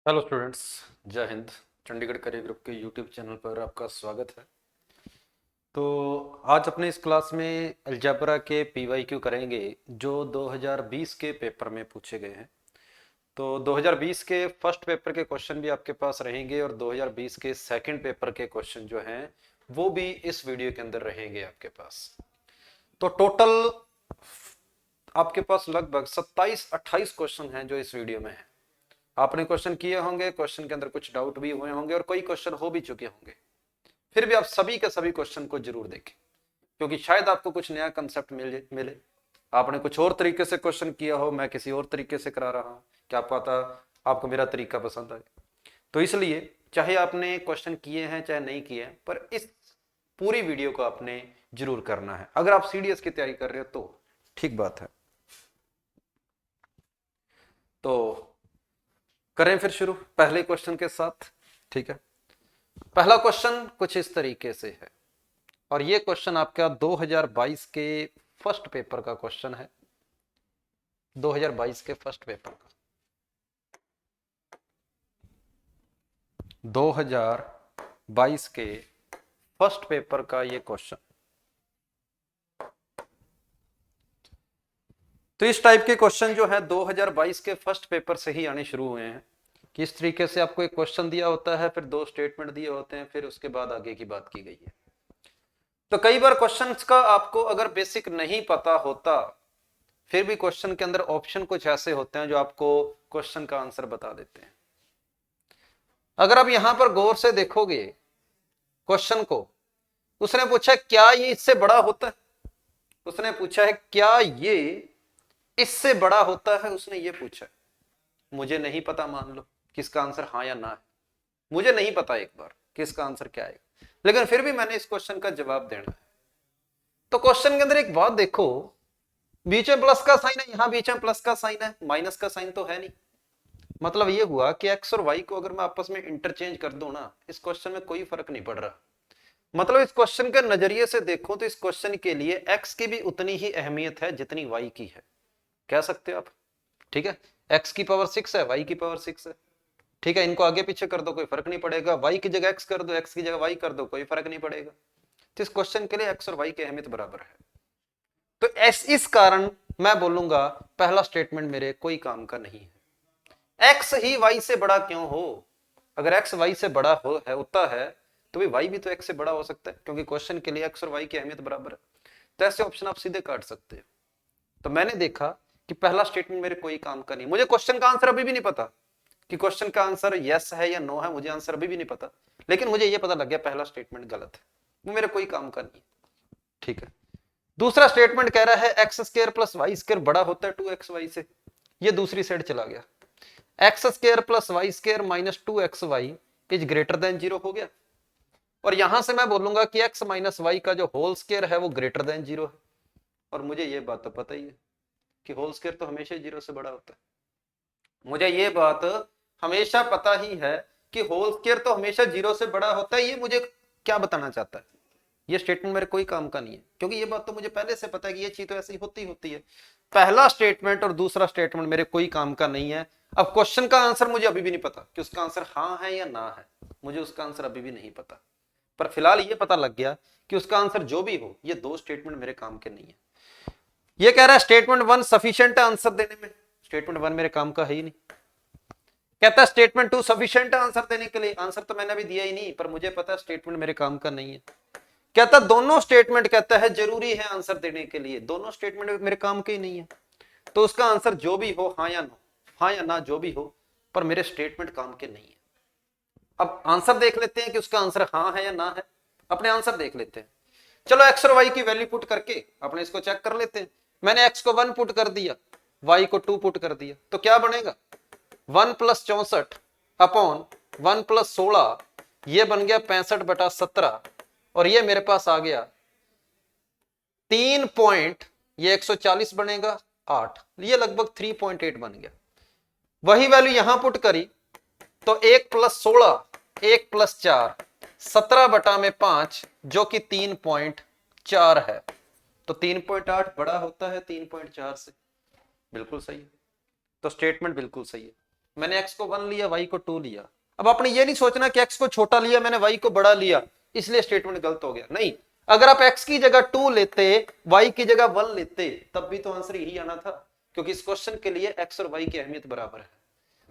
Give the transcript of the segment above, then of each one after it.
Hello students, जय Hind. Chandigarh career group के YouTube channel पर आपका स्वागत है। तो आज अपने इस क्लास में अलजेब्रा के पीवाईक्यू करेंगे जो 2020 के पेपर में पूछे गए हैं। तो 2020 के फर्स्ट पेपर के क्वेश्चन भी आपके पास रहेंगे और 2020 के सेकंड पेपर के क्वेश्चन जो हैं वो भी इस वीडियो के अंदर रहेंगे आपके पास। तो टोटल आपके पास लगभग 27-28 क्वेश्चन हैं जो इस वीडियो में है। आपने क्वेश्चन किए होंगे, क्वेश्चन के अंदर कुछ डाउट भी हुए होंगे और कोई क्वेश्चन हो भी चुके होंगे। फिर भी आप सभी के सभी क्वेश्चन को जरूर देखें, क्योंकि शायद आपको कुछ नया कंसेप्ट मिले। आपने कुछ और तरीके से क्वेश्चन किया हो, मैं किसी और तरीके से करा रहा हूं, क्या पता आपको मेरा तरीका पसंद आए। तो इसलिए चाहे आपने क्वेश्चन किए हैं चाहे नहीं किए हैं, पर इस पूरी वीडियो को आपने जरूर करना है। अगर आप सीडीएस की तैयारी कर रहे हो तो ठीक बात है। तो करें फिर शुरू पहले क्वेश्चन के साथ। ठीक है, पहला क्वेश्चन कुछ इस तरीके से है और ये क्वेश्चन आपका 2022 के फर्स्ट पेपर का क्वेश्चन है। 2022 के फर्स्ट पेपर का 2022 के फर्स्ट पेपर का ये क्वेश्चन। तो इस टाइप के क्वेश्चन जो है 2022 के फर्स्ट पेपर से ही आने शुरू हुए हैं। किस तरीके से आपको एक क्वेश्चन दिया होता है, फिर दो स्टेटमेंट दिए होते हैं, फिर उसके बाद आगे की बात की गई है। तो कई बार क्वेश्चंस का आपको अगर बेसिक नहीं पता होता, फिर भी क्वेश्चन के अंदर ऑप्शन कुछ ऐसे होते हैं जो आपको क्वेश्चन का आंसर बता देते हैं। अगर आप यहां पर गौर से देखोगे क्वेश्चन को, उसने पूछा क्या ये इससे बड़ा होता है, उसने पूछा है क्या ये इससे बड़ा होता है, उसने ये पूछा है। मुझे नहीं पता, मान लो किसका आंसर हाँ या ना है, मुझे नहीं पता एक बार किसका आंसर क्या है, लेकिन फिर भी मैंने इस क्वेश्चन का जवाब देना है। तो क्वेश्चन के अंदर एक बात देखो, बीच में प्लस का साइन है, यहां बीच में प्लस का साइन है, माइनस का साइन तो है नहीं। मतलब ये हुआ कि एक्स और वाई को अगर मैं आपस में इंटरचेंज कर दूं ना, इस क्वेश्चन में कोई फर्क नहीं पड़ रहा। मतलब इस क्वेश्चन के नजरिए से देखो तो इस क्वेश्चन के लिए एक्स की भी उतनी ही अहमियत है जितनी वाई की है, कह सकते हो आप। ठीक है, एक्स की पावर 6 है, वाई की पावर 6 है। ठीक है, इनको आगे पीछे कर दो कोई फर्क नहीं पड़ेगा, वाई की जगह एक्स कर दो, एक्स की जगह वाई कर दो, कोई फर्क नहीं पड़ेगा। तो इस क्वेश्चन के लिए एक्स और वाई की अहमियत बराबर है। तो इस कारण मैं बोलूंगा पहला स्टेटमेंट मेरे कोई काम का नहीं है। एक्स ही वाई से बड़ा क्यों हो, अगर एक्स वाई से बड़ा होता है तो भी वाई भी तो एक्स से बड़ा हो सकता है, क्योंकि क्वेश्चन के लिए एक्स और वाई की अहमियत बराबर है। तो ऐसे ऑप्शन आप सीधे काट सकते हो। तो मैंने देखा कि पहला स्टेटमेंट मेरे कोई काम का नहीं। मुझे क्वेश्चन का आंसर अभी भी नहीं पता कि क्वेश्चन का आंसर यस है या नो है, मुझे आंसर अभी भी नहीं पता, लेकिन मुझे यह पता लग गया पहला स्टेटमेंट गलत है, वो मेरे कोई काम का नहीं। ठीक है, दूसरा स्टेटमेंट कह रहा है X square plus Y square बड़ा होता है 2xy से, ये दूसरी साइड चला गया। X square plus Y square minus 2xy is greater than 0 हो गया। और यहां से मैं बोलूंगा कि एक्स माइनस वाई का जो होल स्क्र है वो ग्रेटर देन 0 है। और मुझे ये बात तो पता ही है कि होल स्क्र तो हमेशा 0 से बड़ा होता है। मुझे ये बात हमेशा पता ही है कि होल स्क्र तो हमेशा 0 से बड़ा होता है। ये मुझे क्या बताना चाहता है, ये स्टेटमेंट मेरे कोई काम का नहीं है, क्योंकि ये बात तो मुझे पहले से पता है कि ये चीज तो ऐसी होती है। पहला स्टेटमेंट और दूसरा स्टेटमेंट मेरे कोई काम का नहीं है। अब क्वेश्चन का आंसर मुझे अभी भी नहीं पता कि उसका आंसर हाँ है या ना है, मुझे उसका आंसर अभी भी नहीं पता। पर फिलहाल ये पता लग गया कि उसका आंसर जो भी हो, ये दो स्टेटमेंट मेरे काम के नहीं है। ये कह रहा है स्टेटमेंट 1 सफिशिएंट है आंसर देने में, स्टेटमेंट 1 मेरे काम का है ही नहीं। कहता है स्टेटमेंट 2 सफिशिएंट है आंसर देने के लिए, आंसर तो मैंने अभी दिया ही नहीं, पर मुझे पता है स्टेटमेंट मेरे काम का नहीं है। कहता दोनों स्टेटमेंट कहता है जरूरी है आंसर देने के लिए, दोनों स्टेटमेंट मेरे काम के ही नहीं है। तो उसका आंसर जो भी हो, हाँ या नो, हाँ या ना जो भी हो, पर मेरे स्टेटमेंट काम के नहीं है। अब आंसर देख लेते हैं कि उसका आंसर हाँ है या ना है। अपने आंसर देख लेते हैं। चलो एक्स और वाई की वैल्यू पुट करके अपने इसको चेक कर लेते हैं। मैंने एक्स को 1 पुट कर दिया, वाई को 2 पुट कर दिया, तो क्या बनेगा 1 प्लस 64 अपॉन 1 प्लस 16, ये बन गया 65/17। और ये मेरे पास आ गया 3 पॉइंट, ये 140 बनेगा 8, ये लगभग 3.8 बन गया। वही वैल्यू यहां पुट करी तो 1 प्लस 16, 1 प्लस 4, 17/5, जो कि 3.4 है। तो 3.8 बड़ा होता है 3.4 से, बिल्कुल सही है। तो स्टेटमेंट बिल्कुल सही है। मैंने x को 1 लिया, y को 2 लिया। अब आपने ये नहीं सोचना कि x को छोटा लिया मैंने, y को बड़ा लिया, इसलिए स्टेटमेंट गलत हो गया। नहीं, अगर आप x की जगह 2 लेते, y की जगह 1 लेते, तब भी तो आंसर यही आना था, क्योंकि इस क्वेश्चन के लिए x और y की अहमियत बराबर है।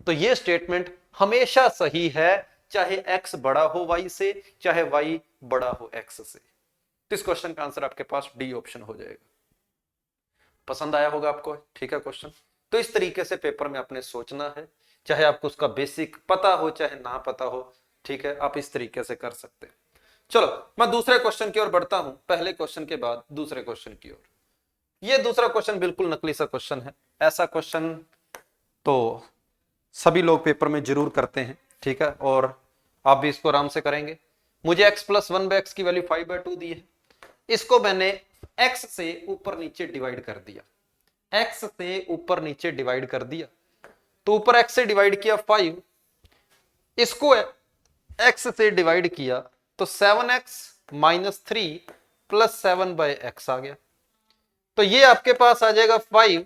तो ये स्टेटमेंट हमेशा सही है, चाहे x बड़ा हो y से, चाहे y बड़ा हो x से। तो इस क्वेश्चन का आंसर आपके पास डी ऑप्शन हो जाएगा। पसंद आया होगा आपको? ठीक है क्वेश्चन। तो इस तरीके से पेपर में आपने सोचना है, चाहे आपको उसका बेसिक पता हो चाहे ना पता हो, ठीक है, आप इस तरीके से कर सकते हैं। चलो मैं दूसरे क्वेश्चन की ओर बढ़ता हूं, पहले क्वेश्चन के बाद दूसरे क्वेश्चन की ओर। ये दूसरा क्वेश्चन बिल्कुल नकली सा क्वेश्चन है, ऐसा क्वेश्चन तो सभी लोग पेपर में जरूर करते हैं, ठीक है, और आप भी इसको आराम से करेंगे। मुझे x प्लस 1/x की वैल्यू 5/2 दी है, इसको मैंने x से ऊपर नीचे डिवाइड कर दिया, x से ऊपर नीचे डिवाइड कर दिया, तो ऊपर x से डिवाइड किया 5, इसको x से डिवाइड किया तो 7x माइनस 3 प्लस 7/x आ गया। तो ये आपके पास आ जाएगा 5,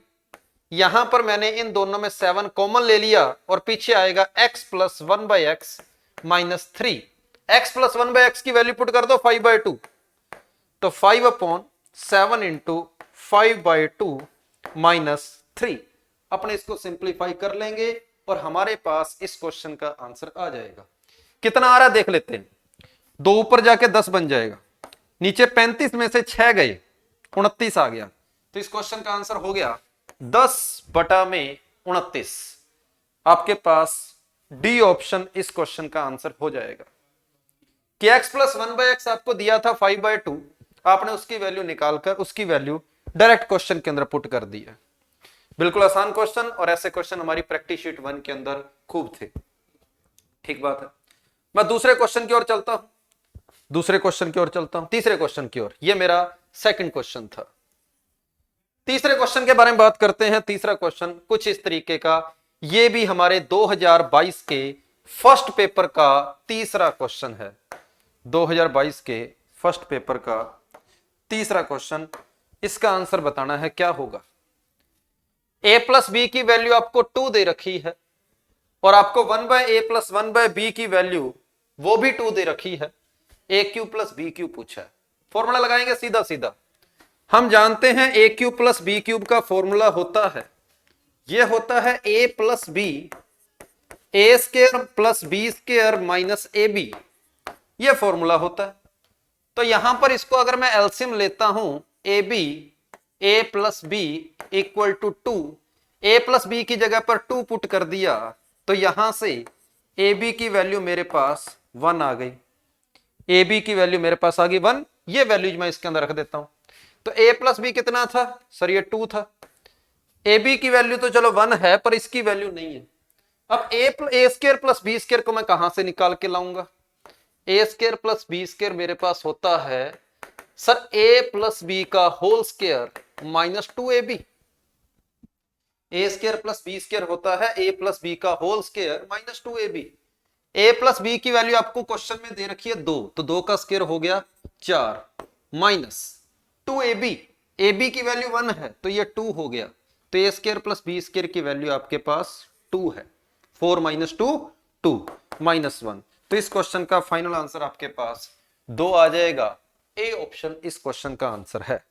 यहां पर मैंने इन दोनों में 7 कॉमन ले लिया और पीछे आएगा x plus 1/x minus 3। x plus 1/x की वैल्यू पुट कर दो 5/2, तो 5/7 इंटू 5/2 माइनस 3। अपने इसको सिंप्लीफाई कर लेंगे और हमारे पास इस क्वेश्चन का आंसर आ जाएगा। कितना आ रहा है देख लेते हैं। 2 ऊपर जाके 10 बन जाएगा, नीचे 35 में से 6 गए 29 आ गया, तो इस क्वेश्चन का आंसर हो गया 10/29। आपके पास डी ऑप्शन इस क्वेश्चन का आंसर हो जाएगा कि x प्लस 1/x आपको दिया था 5/2, आपने उसकी वैल्यू निकालकर उसकी वैल्यू डायरेक्ट क्वेश्चन के अंदर पुट कर दी है। बिल्कुल आसान क्वेश्चन, और ऐसे क्वेश्चन हमारी प्रैक्टिस शीट 1 के अंदर खूब थे। ठीक बात है। मैं दूसरे क्वेश्चन की ओर चलता हूं, तीसरे क्वेश्चन की ओर। यह मेरा सेकंड क्वेश्चन था। तीसरे क्वेश्चन के बारे में बात करते हैं। तीसरा क्वेश्चन कुछ इस तरीके का, यह भी हमारे 2022 के फर्स्ट पेपर का तीसरा क्वेश्चन है। 2022 के फर्स्ट पेपर का तीसरा क्वेश्चन, इसका आंसर बताना है क्या होगा। a प्लस बी की वैल्यू आपको 2 दे रखी है और आपको 1/a प्लस 1/b की वैल्यू वो भी 2 दे रखी है। a cube plus B cube पूछा है। फॉर्मूला लगाएंगे सीधा सीधा। हम जानते हैं a cube plus B cube का फॉर्मूला होता है, यह होता है a plus B A square plus B square minus A B, यह फॉर्मूला होता है। तो यहां पर इसको अगर मैं एलसीएम लेता हूं, A B a plus B equal to 2, a plus B की जगह पर 2 पुट कर दिया, तो यहां से ए बी की वैल्यू मेरे पास 1 आ गई। ए बी की वैल्यू मेरे पास आ गई 1, ये वैल्यूज मैं इसके अंदर रख देता हूं। तो a प्लस बी कितना था सर? ये 2 था। ए बी की वैल्यू तो चलो 1 है, पर इसकी वैल्यू नहीं है। अब ए स्क्वायर प्लस बी स्क्वायर को मैं कहां से निकाल के लाऊंगा? ए स्क्वायर प्लस बी स्क्वायर मेरे पास होता है सर ए प्लस बी का होल स्क्वायर माइनस 2ab। ए स्क्वायर प्लस बी स्क्वायर होता है ए प्लस बी का होल स्क्वायर माइनस 2ab। ए प्लस बी की वैल्यू आपको क्वेश्चन में दे रखी है 2, तो 2 का स्क्वायर हो गया 4 माइनस 2ab। ab की वैल्यू 1 है तो ये 2 हो गया, तो ए स्क्वायर प्लस बी स्क्वायर की वैल्यू आपके पास 2 है। 4 माइनस 2 2 माइनस 1। तो इस क्वेश्चन का फाइनल आंसर आपके पास 2 आ जाएगा। ए ऑप्शन इस क्वेश्चन का आंसर है।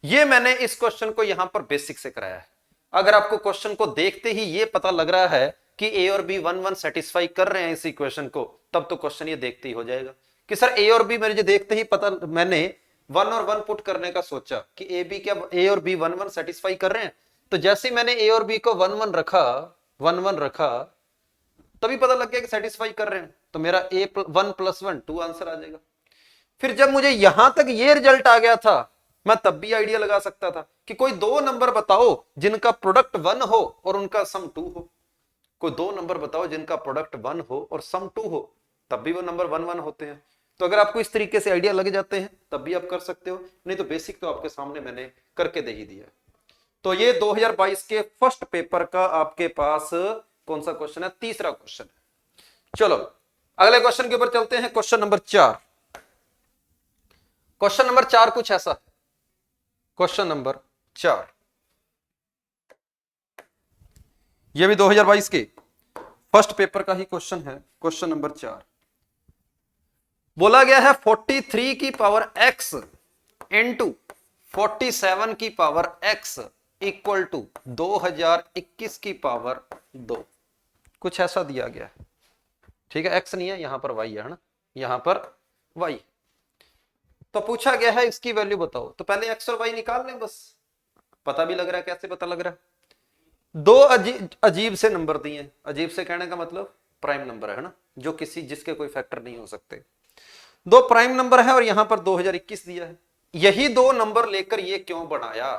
ये मैंने इस क्वेश्चन को यहां पर बेसिक से कराया है। अगर आपको क्वेश्चन को देखते ही ये पता लग रहा है कि ए और बी 1 1 सेटिस्फाई कर रहे हैं इस इक्वेशन को, तब तो क्वेश्चन ये देखते ही हो जाएगा कि सर ए और बी मुझे देखते ही पता, मैंने 1 और 1 पुट करने का सोचा कि ए बी क्या ए और बी 1 1 सेटिस्फाई कर रहे हैं, तो जैसे ही मैंने ए और बी को 1 1 रखा तभी पता लग गया कि सेटिस्फाई कर रहे हैं, तो मेरा ए 1 + 1 2 आंसर आ जाएगा। फिर जब मुझे यहां तक ये रिजल्ट आ गया था, मैं तब भी आइडिया लगा सकता था कि कोई 2 नंबर बताओ जिनका प्रोडक्ट 1 हो और उनका सम 2 हो। कोई 2 नंबर बताओ जिनका प्रोडक्ट 1 हो और सम 2 हो, तब भी वो नंबर 1 1 होते हैं। तो अगर आपको इस तरीके से आइडिया लग जाते हैं तब भी आप कर सकते हो, नहीं तो बेसिक तो आपके सामने मैंने करके दे ही दिया। तो ये 2022 के फर्स्ट पेपर का आपके पास कौन सा क्वेश्चन है? तीसरा क्वेश्चन है। चलो अगले क्वेश्चन के ऊपर चलते हैं। Question number 4। क्वेश्चन नंबर 4 कुछ ऐसा। क्वेश्चन नंबर 4 ये भी 2022 के। फर्स्ट पेपर का ही क्वेश्चन है, क्वेश्चन नंबर 4। बोला गया है 43 की पावर x इंटू 47 की पावर x इक्वल टू 2021 की पावर 2। कुछ ऐसा दिया गया है, ठीक है। x नहीं है, यहां पर y है ना, यहां पर y। तो पूछा गया है इसकी वैल्यू बताओ। तो पहले x और y निकाल लें, बस पता भी लग रहा है। कैसे पता लग रहा है? दो अजीब से नंबर दिए। अजीब से कहने का मतलब प्राइम नंबर है ना, जो जिसके कोई फैक्टर नहीं हो सकते। दो प्राइम नंबर है और यहां पर 2021 दिया है। यही दो नंबर लेकर ये क्यों बनाया,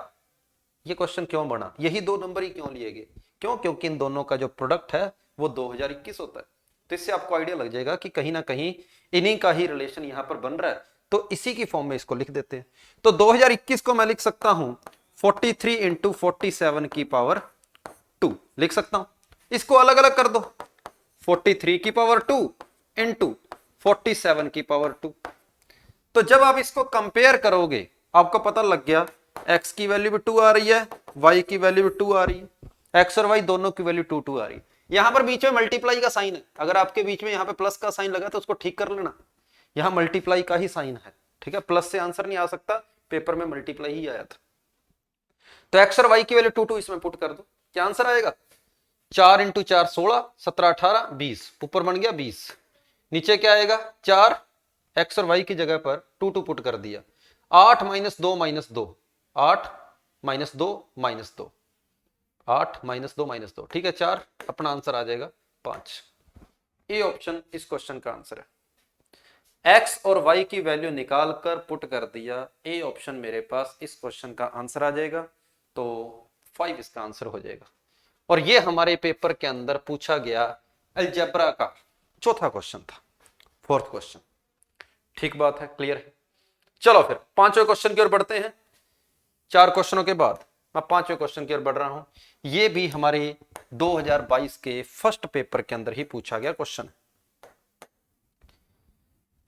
ये क्वेश्चन क्यों बना, यही दो नंबर ही क्यों लिए गए? क्यों? क्योंकि इन दोनों का जो प्रोडक्ट है वो 2021 होता है। तो इससे आपको आइडिया लग जाएगा कि कहीं ना कहीं इन्हीं का ही रिलेशन यहां पर बन रहा है। तो इसी की फॉर्म में इसको लिख देते हैं। तो 2021 को मैं लिख सकता हूं 43 इंटू 47 की पावर 2 लिख सकता हूं। इसको अलग अलग कर दो, 43 की पावर 2 इंटू 47 की पावर 2। तो जब आप इसको कंपेयर करोगे आपको पता लग गया x की वैल्यू भी 2 आ रही है, y की वैल्यू भी 2 आ रही है। x और y दोनों की वैल्यू 2 2 आ रही है। यहां पर बीच में मल्टीप्लाई का साइन है। अगर आपके बीच में यहां पे प्लस का साइन लगा तो उसको ठीक कर लेना। यहां मल्टीप्लाई का ही साइन है, ठीक है। प्लस से आंसर नहीं आ सकता, पेपर में मल्टीप्लाई ही आया था। तो x और y की वैल्यू 2 2 इसमें पुट कर दो, क्या आंसर आएगा? 4 इंटू 4 16, 17 18 20, ऊपर बन गया 20। नीचे क्या आएगा? 4 x और y की जगह पर 2 2 पुट कर दिया। 8 minus 2 minus 2, 8 minus 2 minus 2, 8 minus 2 minus 2, ठीक है 4। अपना आंसर आ जाएगा 5। ए ऑप्शन इस क्वेश्चन का आंसर है। x और y की वैल्यू निकाल कर पुट कर दिया, ए ऑप्शन मेरे पास इस क्वेश्चन का आंसर आ जाएगा। तो 5 इसका आंसर हो जाएगा। और ये हमारे पेपर के अंदर पूछा गया अलजेब्रा का चौथा क्वेश्चन था, फोर्थ क्वेश्चन। ठीक बात है, क्लियर है। चलो फिर पांचवें क्वेश्चन की ओर बढ़ते हैं। 4 क्वेश्चनों के बाद मैं पांचवें क्वेश्चन की ओर बढ़ रहा हूं। ये भी हमारे 2022 के फर्स्ट पेपर के अंदर ही पूछा गया क्वेश्चन है।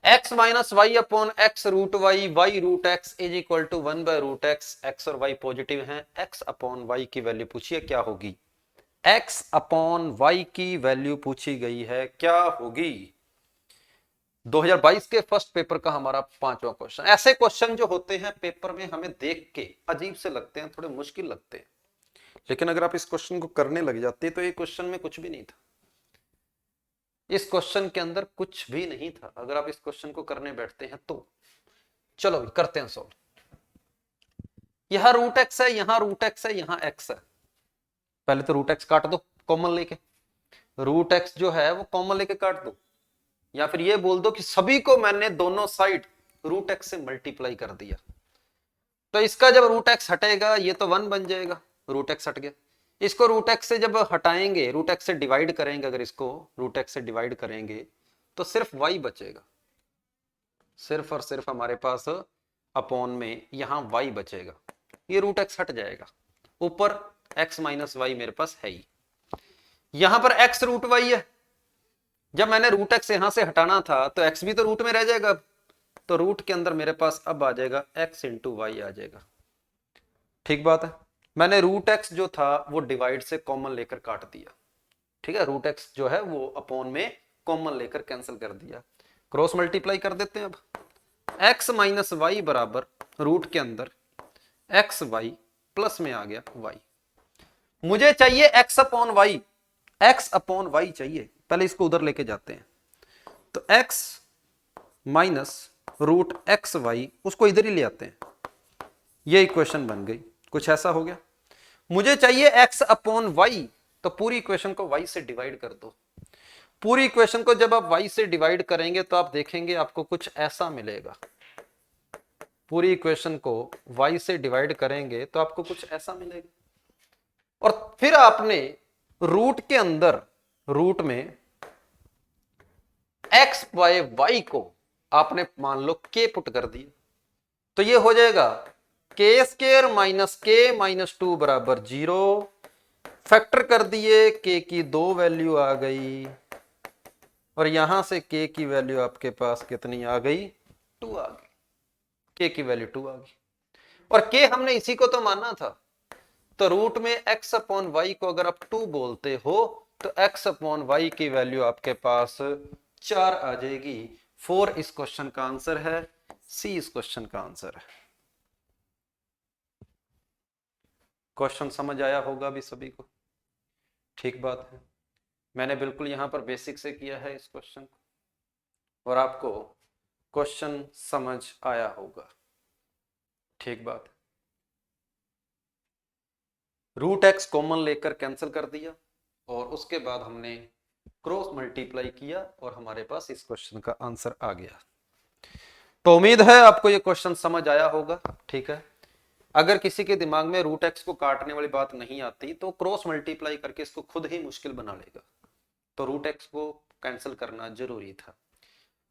x minus Y upon X root Y, Y root X is equal to 1 by root X. X और वाई पॉजिटिव हैं। x अपॉन वाई की वैल्यू पूछिए क्या होगी। x अपॉन वाई की वैल्यू पूछी गई है, क्या होगी? 2022 के फर्स्ट पेपर का हमारा पांचवा क्वेश्चन। ऐसे क्वेश्चन जो होते हैं पेपर में हमें देख के अजीब से लगते हैं, थोड़े मुश्किल लगते हैं, लेकिन अगर आप इस क्वेश्चन को करने लग जाते तो ये क्वेश्चन में कुछ भी नहीं था। इस क्वेश्चन के अंदर कुछ भी नहीं था अगर आप इस क्वेश्चन को करने बैठते हैं तो। चलो करते हैं सॉल्व। यहां रूट एक्स है, यहां रूट एक्स है, यहां एक्स है। पहले तो रूट एक्स काट दो कॉमन लेके। रूट एक्स जो है वो कॉमन लेके काट दो, या फिर ये बोल दो कि सभी को मैंने दोनों साइड रूट एक्स से मल्टीप्लाई कर दिया। तो इसका जब रूट एक्स हटेगा ये तो 1 बन जाएगा, रूट एक्स हट गया। इसको रूट एक्स से जब हटाएंगे, रूट एक्स से डिवाइड करेंगे, अगर इसको रूट एक्स से डिवाइड करेंगे तो सिर्फ y बचेगा। सिर्फ और सिर्फ हमारे पास अपॉन में यहां y बचेगा, ये रूट एक्स हट जाएगा। ऊपर x माइनस वाई मेरे पास है ही। यहां पर x रूट y है। जब मैंने रूट एक्स यहां से हटाना था तो x भी तो रूट में रह जाएगा। तो रूट के अंदर मेरे पास अब आ जाएगा x इंटू वाई आ जाएगा। ठीक बात है। मैंने रूट एक्स जो था वो डिवाइड से कॉमन लेकर काट दिया, ठीक है। रूट एक्स जो है वो अपॉन में कॉमन लेकर कैंसिल कर दिया। क्रॉस मल्टीप्लाई कर देते हैं। अब x माइनस वाई बराबर रूट के अंदर एक्स वाई प्लस में आ गया y। मुझे चाहिए x upon y, x upon y चाहिए। पहले इसको उधर लेके जाते हैं। तो x minus root x y उसको इधर ही ले आते हैं। ये इक्वेशन बन गई, कुछ ऐसा हो गया। मुझे चाहिए x अपॉन वाई, तो पूरी इक्वेशन को y से डिवाइड कर दो। पूरी इक्वेशन को जब आप y से डिवाइड करेंगे तो आप देखेंगे आपको कुछ ऐसा मिलेगा। पूरी इक्वेशन को y से डिवाइड करेंगे तो आपको कुछ ऐसा मिलेगा। और फिर आपने रूट के अंदर, रूट में x बाय वाई को आपने मान लो k पुट कर दिया। तो ये हो जाएगा k square minus k minus 2 बराबर 0। फैक्टर कर दिए, k की 2 वैल्यू आ गई और यहां से k की वैल्यू आपके पास कितनी आ गई? 2 आ गई। k की वैल्यू 2 आ गई। और k हमने इसी को तो माना था। तो रूट में x अपॉन वाई को अगर आप 2 बोलते हो तो x अपॉन y की वैल्यू आपके पास 4 आ जाएगी। 4 इस क्वेश्चन का आंसर है, सी इस क्वेश्चन का आंसर है। क्वेश्चन समझ आया होगा अभी सभी को? ठीक बात है, मैंने बिल्कुल यहां पर बेसिक से किया है इस क्वेश्चन को और आपको क्वेश्चन समझ आया होगा। ठीक बात है। रूट एक्स कॉमन लेकर कैंसिल कर दिया और उसके बाद हमने क्रॉस मल्टीप्लाई किया और हमारे पास इस क्वेश्चन का आंसर आ गया। तो उम्मीद है आपको ये क्वेश्चन समझ आया होगा। ठीक है, अगर किसी के दिमाग में रूट एक्स को काटने वाली बात नहीं आती तो क्रॉस मल्टीप्लाई करके इसको खुद ही मुश्किल बना लेगा, तो रूट एक्स को कैंसिल करना जरूरी था।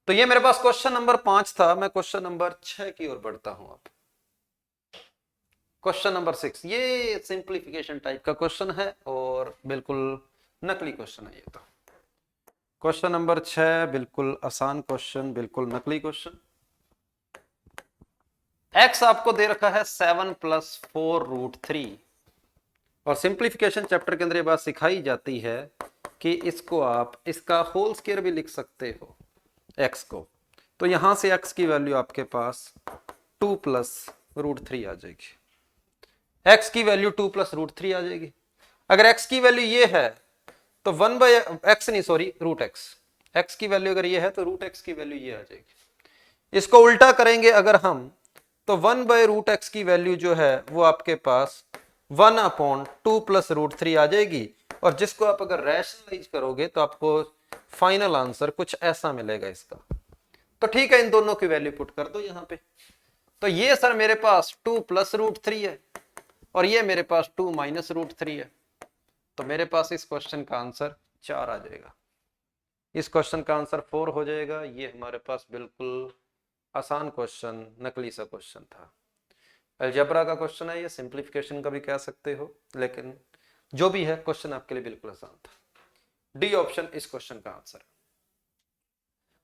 तो ये मेरे पास क्वेश्चन नंबर 5 था। मैं क्वेश्चन नंबर 6 की ओर बढ़ता हूं। अब क्वेश्चन नंबर 6, ये सिंप्लीफिकेशन टाइप का क्वेश्चन है और बिल्कुल नकली क्वेश्चन है ये। तो क्वेश्चन नंबर 6 बिल्कुल आसान क्वेश्चन, बिल्कुल नकली क्वेश्चन। x आपको दे रखा है 7 + 4 √3 और सिंप्लीफिकेशन चैप्टर के अंदर ये बात सिखाई जाती है कि इसको आप इसका होल स्क्वायर भी लिख सकते हो x को। तो यहां से x की वैल्यू आपके पास 2 + √3 आ जाएगी। x की वैल्यू 2 + √3 आ जाएगी। अगर x की वैल्यू ये है तो 1/x नहीं, सॉरी, √x। x की वैल्यू अगर ये है तो √x की वैल्यू ये आ जाएगी। इसको उल्टा करेंगे अगर हम, तो 1/√x की वैल्यू जो है वो आपके पास 1/2 + √3 आ जाएगी और जिसको आप अगर रैशनलाइज करोगे तो आपको फाइनल आंसर कुछ ऐसा मिलेगा इसका। तो ठीक है, इन दोनों की वैल्यू पुट कर दो यहां पे। तो ये सर मेरे पास 2 + √3 है और ये मेरे पास 2 - √3 है। तो मेरे पास इस क्वेश्चन का आंसर 4 आ जाएगा। इस क्वेश्चन का आंसर 4 हो जाएगा। ये हमारे पास बिल्कुल आसान क्वेश्चन, नकली सा क्वेश्चन था। अलजेब्रा का क्वेश्चन है, ये सिंप्लीफिकेशन का भी कह सकते हो, लेकिन जो भी है क्वेश्चन आपके लिए बिल्कुल आसान था। डी ऑप्शन इस क्वेश्चन का आंसर।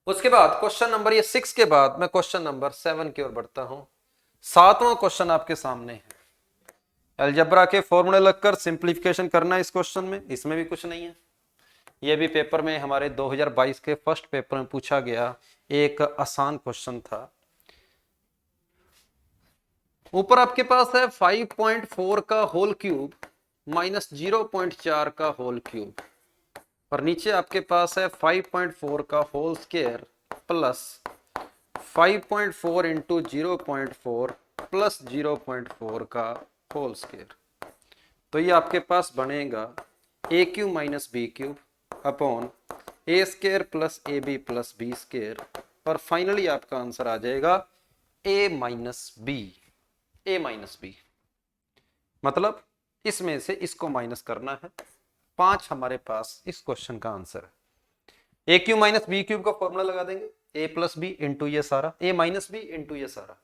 उसके बाद क्वेश्चन नंबर ये 6 के बाद मैं क्वेश्चन नंबर 7 की ओर बढ़ता हूं। 7वां क्वेश्चन आपके सामने है। अलजेब्रा के फॉर्मूले लगकर सिंप्लीफिकेशन करना है इस क्वेश्चन में, इसमें भी कुछ नहीं है। यह भी पेपर में हमारे 2022 के फर्स्ट पेपर में पूछा गया एक आसान क्वेश्चन था। ऊपर आपके पास है 5.4 का होल क्यूब माइनस 0.4 का होल क्यूब और नीचे आपके पास है 5.4 का whole square plus 5.4 into 0.4 plus 0.4 का होल स्क्वायर। तो ये आपके पास बनेगा a³ - b³ upon a² + ab + b² और फाइनली आपका आंसर आ जाएगा a - b। मतलब इसमें से इसको माइनस करना है। 5 हमारे पास इस क्वेश्चन का आंसर है। a³ - b³ का फॉर्मूला लगा देंगे, a + b इंटू ये सारा, a - b इंटू ये सारा,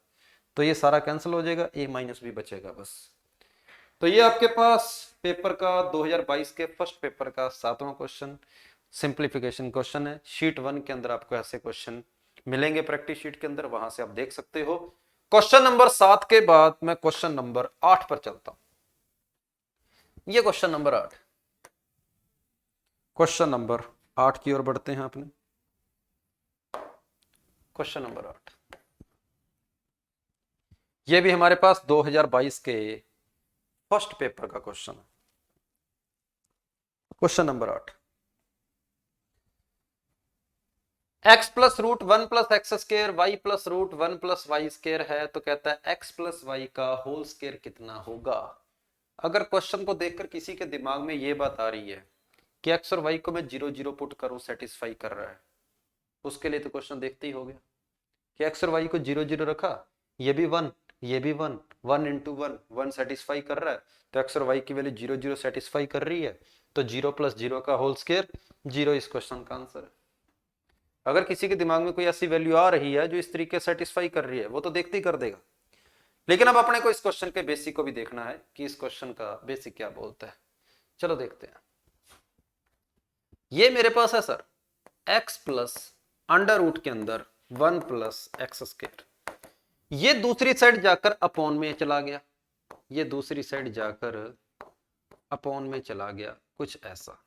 तो ये सारा कैंसिल हो जाएगा, a - b बचेगा बस। तो ये आपके पास पेपर का 2022 के फर्स्ट पेपर का 7वां क्वेश्चन सिंप्लीफिकेशन क्वेश्चन है। शीट 1 के अंदर आपको ऐसे क्वेश्चन मिलेंगे प्रैक्टिस शीट के अंदर, वहां से आप देख सकते हो। क्वेश्चन नंबर 7 के बाद मैं क्वेश्चन नंबर 8 पर चलता हूं। ये क्वेश्चन नंबर 8, क्वेश्चन नंबर 8 की ओर बढ़ते हैं अपने। क्वेश्चन नंबर 8 ये भी हमारे पास 2022 के फर्स्ट पेपर का क्वेश्चन है। Question number 8, x + √1 + x² y + √1 + y² है, तो कहता है x + y का होल स्क्वायर कितना होगा। अगर क्वेश्चन को देखकर किसी के दिमाग में ये बात आ रही है कि x और y को मैं 0 0 पुट करूं, सेटिस्फाई कर रहा है, उसके लिए तो क्वेश्चन देखते ही हो गया कि x और y को 0 0 रखा, ये भी 1, ये भी 1, 1 × 1, 1 सेटिस्फाई कर रहा है, तो x और y की वैल्यू 0 0 सेटिस्फाई कर रही है, तो 0 + 0 का होल स्क्वायर 0 इस क्वेश्चन का आंसर है। अगर किसी के दिमाग में कोई ऐसी वैल्यू आ रही है जो इस तरीके सेटिस्फाई कर रही है, वो तो देखते ही कर देगा। लेकिन अब अपने को इस क्वेश्चन के बेसिक को भी देखना है कि इस क्वेश्चन का बेसिक क्या बोलता है। चलो देखते हैं। ये मेरे पास है सर x + अंडर रूट के अंदर 1 + x²। ये दूसरी साइड जाकर अपॉन में चला गया, ये दूसरी साइड जाकर अपॉन में चला गया, कुछ ऐसा।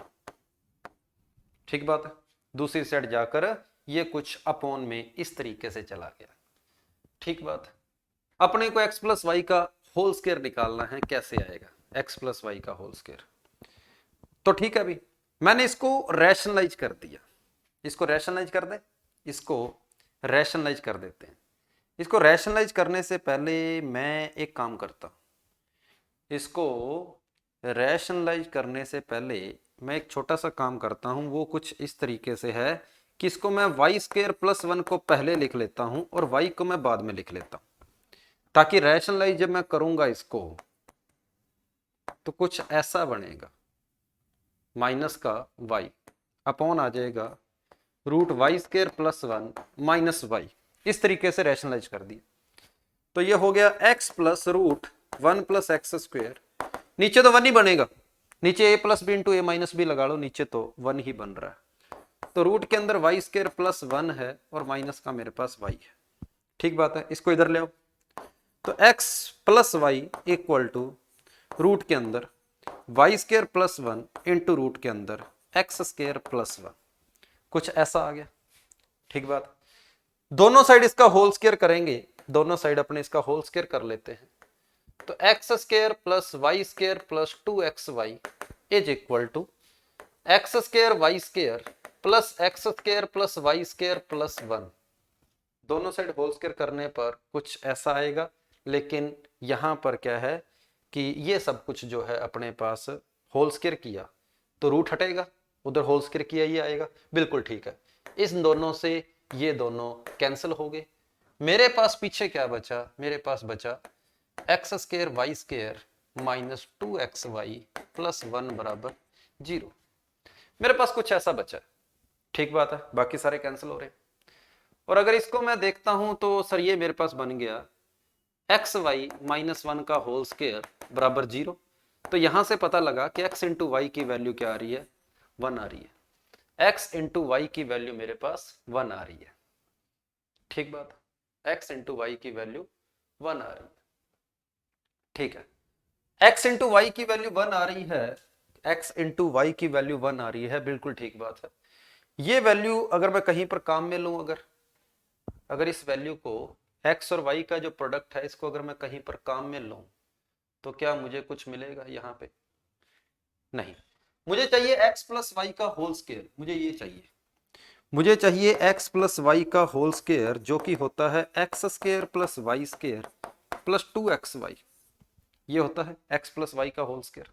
ठीक बात है। दूसरी साइड जाकर ये कुछ अपॉन में इस तरीके से चला गया। ठीक बात है। अपने को x प्लस वाई का होल स्क्वायर निकालना है, कैसे आएगा x प्लस वाई का होल स्क्वायर। तो ठीक है, अभी मैंने इसको रैशनलाइज कर दिया, इसको रैशनलाइज कर दे, इसको रैशनलाइज कर देते हैं। इसको रैशनलाइज करने से पहले मैं एक काम करता हूं, इसको रैशनलाइज करने से पहले मैं एक छोटा सा काम करता हूं, वो कुछ इस तरीके से है कि इसको मैं वाई स्क्वायर प्लस 1 को पहले लिख लेता हूं और वाई को मैं बाद में लिख लेता हूं, ताकि रैशनलाइज जब मैं करूंगा इसको तो कुछ ऐसा बनेगा, माइनस का वाई अपॉन आ जाएगा root y square plus 1 minus y. इस तरीके से रैशनलाइज कर दिया। तो ये हो गया x plus root 1 plus x square, नीचे तो 1 ही बनेगा, नीचे a plus b into a minus b लगा लो, नीचे तो 1 ही बन रहा है। तो रूट के अंदर वाई स्क्वायर प्लस 1 है और माइनस का मेरे पास y है। ठीक बात है, इसको इधर ले आओ। तो x plus y equal to root के अंदर y square plus 1 into root के अंदर एक्स स्क्वायर प्लस 1, कुछ ऐसा आ गया। ठीक बात। दोनों साइड इसका होल स्क्वायर करेंगे, दोनों साइड अपने इसका होल स्क्वायर कर लेते हैं। तो x square plus y square plus 2xy is equal to x square y square plus x square plus y square plus 1। दोनों साइड होल स्क्वायर करने पर कुछ ऐसा आएगा, लेकिन यहां पर क्या है कि ये सब कुछ जो है अपने पास होल स्क्वायर किया तो रूट हटेगा, उधर होल स्क्वायर किया ये आएगा। बिल्कुल ठीक है, इस दोनों से ये दोनों कैंसिल हो गए। मेरे पास पीछे क्या बचा, मेरे पास बचा x square y square minus 2xy plus 1 बराबर 0। मेरे पास कुछ ऐसा बचा। ठीक बात है, बाकी सारे कैंसिल हो रहे हैं। और अगर इसको मैं देखता हूं तो सर ये मेरे पास बन गया एक्स वाई माइनस 1 का होल स्क्वायर बराबर 0। तो यहां से पता लगा कि x इंटू वाई की वैल्यू क्या आ रही है, 1 आ रही है। x इंटू वाई की वैल्यू मेरे पास 1 आ रही है। ठीक बात, x इंटू वाई की वैल्यू 1 आ रही है। ठीक है, x इंटू वाई की वैल्यू 1 आ रही है, x इंटू वाई की वैल्यू 1 आ रही है, बिल्कुल ठीक बात है। ये वैल्यू अगर मैं कहीं पर काम में लूं, अगर इस वैल्यू को x और y का जो प्रोडक्ट है इसको अगर मैं कहीं पर काम में लूं तो क्या मुझे कुछ मिलेगा यहाँ पे? नहीं, मुझे चाहिए x प्लस वाई का होल स्क्वायर, मुझे ये चाहिए, मुझे चाहिए x प्लस वाई का होल स्क्वायर जो कि होता है x square plus y square plus 2xy। ये होता है x प्लस वाई का whole square.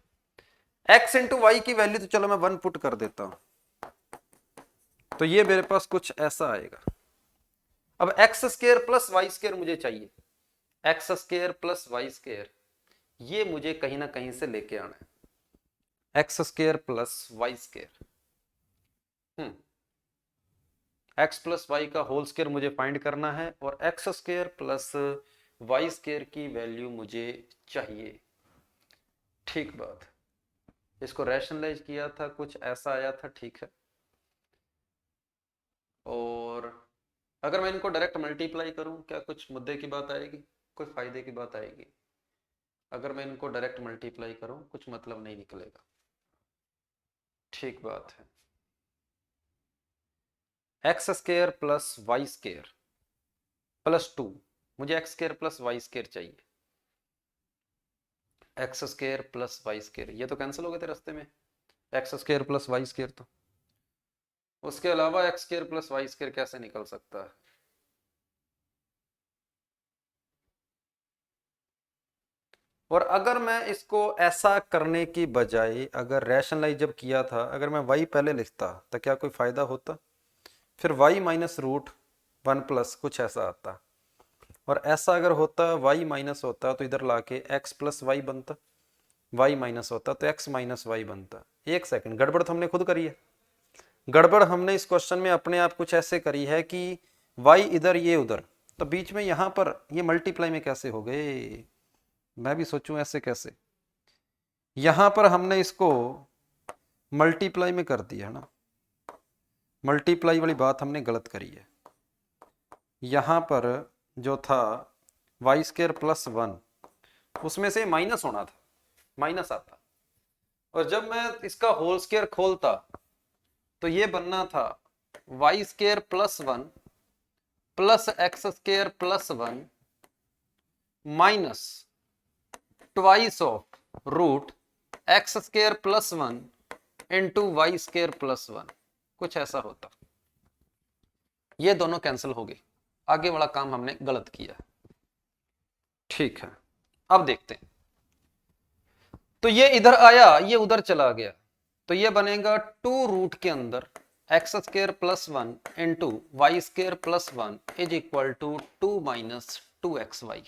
x into y की वैल्यू तो चलो मैं 1 पुट कर देता हूं, तो ये मेरे पास कुछ ऐसा आएगा। अब x square plus y square मुझे चाहिए, x square plus y square ये मुझे कहीं ना कहीं से लेके आना है, x square plus y square, x plus y का होल स्क्वायर मुझे फाइंड करना है और x square plus y square की वैल्यू मुझे चाहिए। ठीक बात, इसको रैशनलाइज किया था, कुछ ऐसा आया था। ठीक है, और अगर मैं इनको डायरेक्ट मल्टीप्लाई करूं क्या कुछ मुद्दे की बात आएगी, कोई फायदे की बात आएगी? अगर मैं इनको डायरेक्ट मल्टीप्लाई करूं कुछ मतलब नहीं निकलेगा। ठीक बात है, x square plus y square plus 2, मुझे x square plus y square चाहिए। X square plus y square ये तो कैंसिल हो गए थे रास्ते में, x square plus y square, तो उसके अलावा x square plus y square कैसे निकल सकता है? और अगर मैं इसको ऐसा करने की बजाय अगर रैशनलाइज जब किया था अगर मैं y पहले लिखता तो क्या कोई फायदा होता? फिर y माइनस रूट 1 प्लस कुछ ऐसा आता, और ऐसा अगर होता y माइनस होता तो इधर लाके x प्लस वाई बनता, y माइनस होता तो x माइनस वाई बनता। एक सेकंड, गड़बड़ तो हमने खुद करी है। गड़बड़ हमने इस क्वेश्चन में अपने आप कुछ ऐसे करी है कि y इधर ये उधर, तो बीच में यहां पर ये मल्टीप्लाई में कैसे हो गए, मैं भी सोचूं ऐसे कैसे। यहां पर हमने इसको मल्टीप्लाई में कर दिया ना, मल्टीप्लाई वाली बात हमने गलत करी है। यहां पर जो था वाई स्क्वायर प्लस 1 उसमें से माइनस होना था, माइनस आता, और जब मैं इसका होल स्क्वायर खोलता तो ये बनना था y square plus 1 plus x square plus 1 minus twice of root x square plus 1 into y square plus 1, कुछ ऐसा होता। ये दोनों कैंसिल हो गए, आगे वाला काम हमने गलत किया। ठीक है, अब देखते हैं। तो ये इधर आया, ये उधर चला गया, तो ये बनेगा 2 रूट के अंदर x square plus 1 into y square plus 1 is equal to 2 minus 2xy,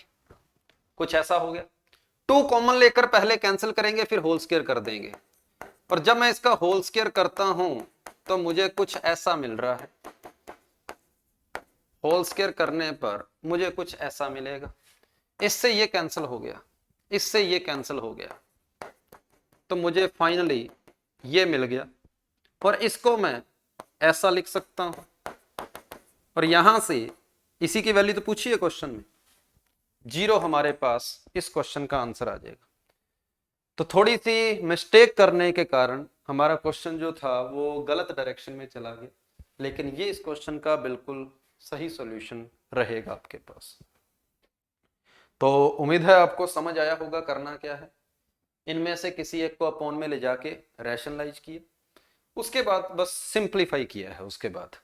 कुछ ऐसा हो गया। 2 कॉमन लेकर पहले कैंसिल करेंगे, फिर होल स्केयर कर देंगे, और जब मैं इसका होल स्केयर करता हूं तो मुझे कुछ ऐसा मिल रहा है। होल स्केयर करने पर मुझे कुछ ऐसा मिलेगा। इससे ये कैंसिल हो गया, इससे ये कैंसिल हो गया, तो मुझे फाइनली ये मिल गया। और इसको मैं ऐसा लिख सकता हूं, और यहां से इसी की वैल्यू तो पूछी है क्वेश्चन में, 0 हमारे पास इस क्वेश्चन का आंसर आ जाएगा। तो थोड़ी सी मिस्टेक करने के कारण हमारा क्वेश्चन जो था वो गलत डायरेक्शन में चला गया, लेकिन ये इस क्वेश्चन का बिल्कुल सही सॉल्यूशन रहेगा आपके पास। तो उम्मीद है आपको समझ आया होगा करना क्या है। इनमें से किसी एक को अपॉन में ले जाके रैशनलाइज किया, उसके बाद बस सिंप्लीफाई किया है उसके बाद।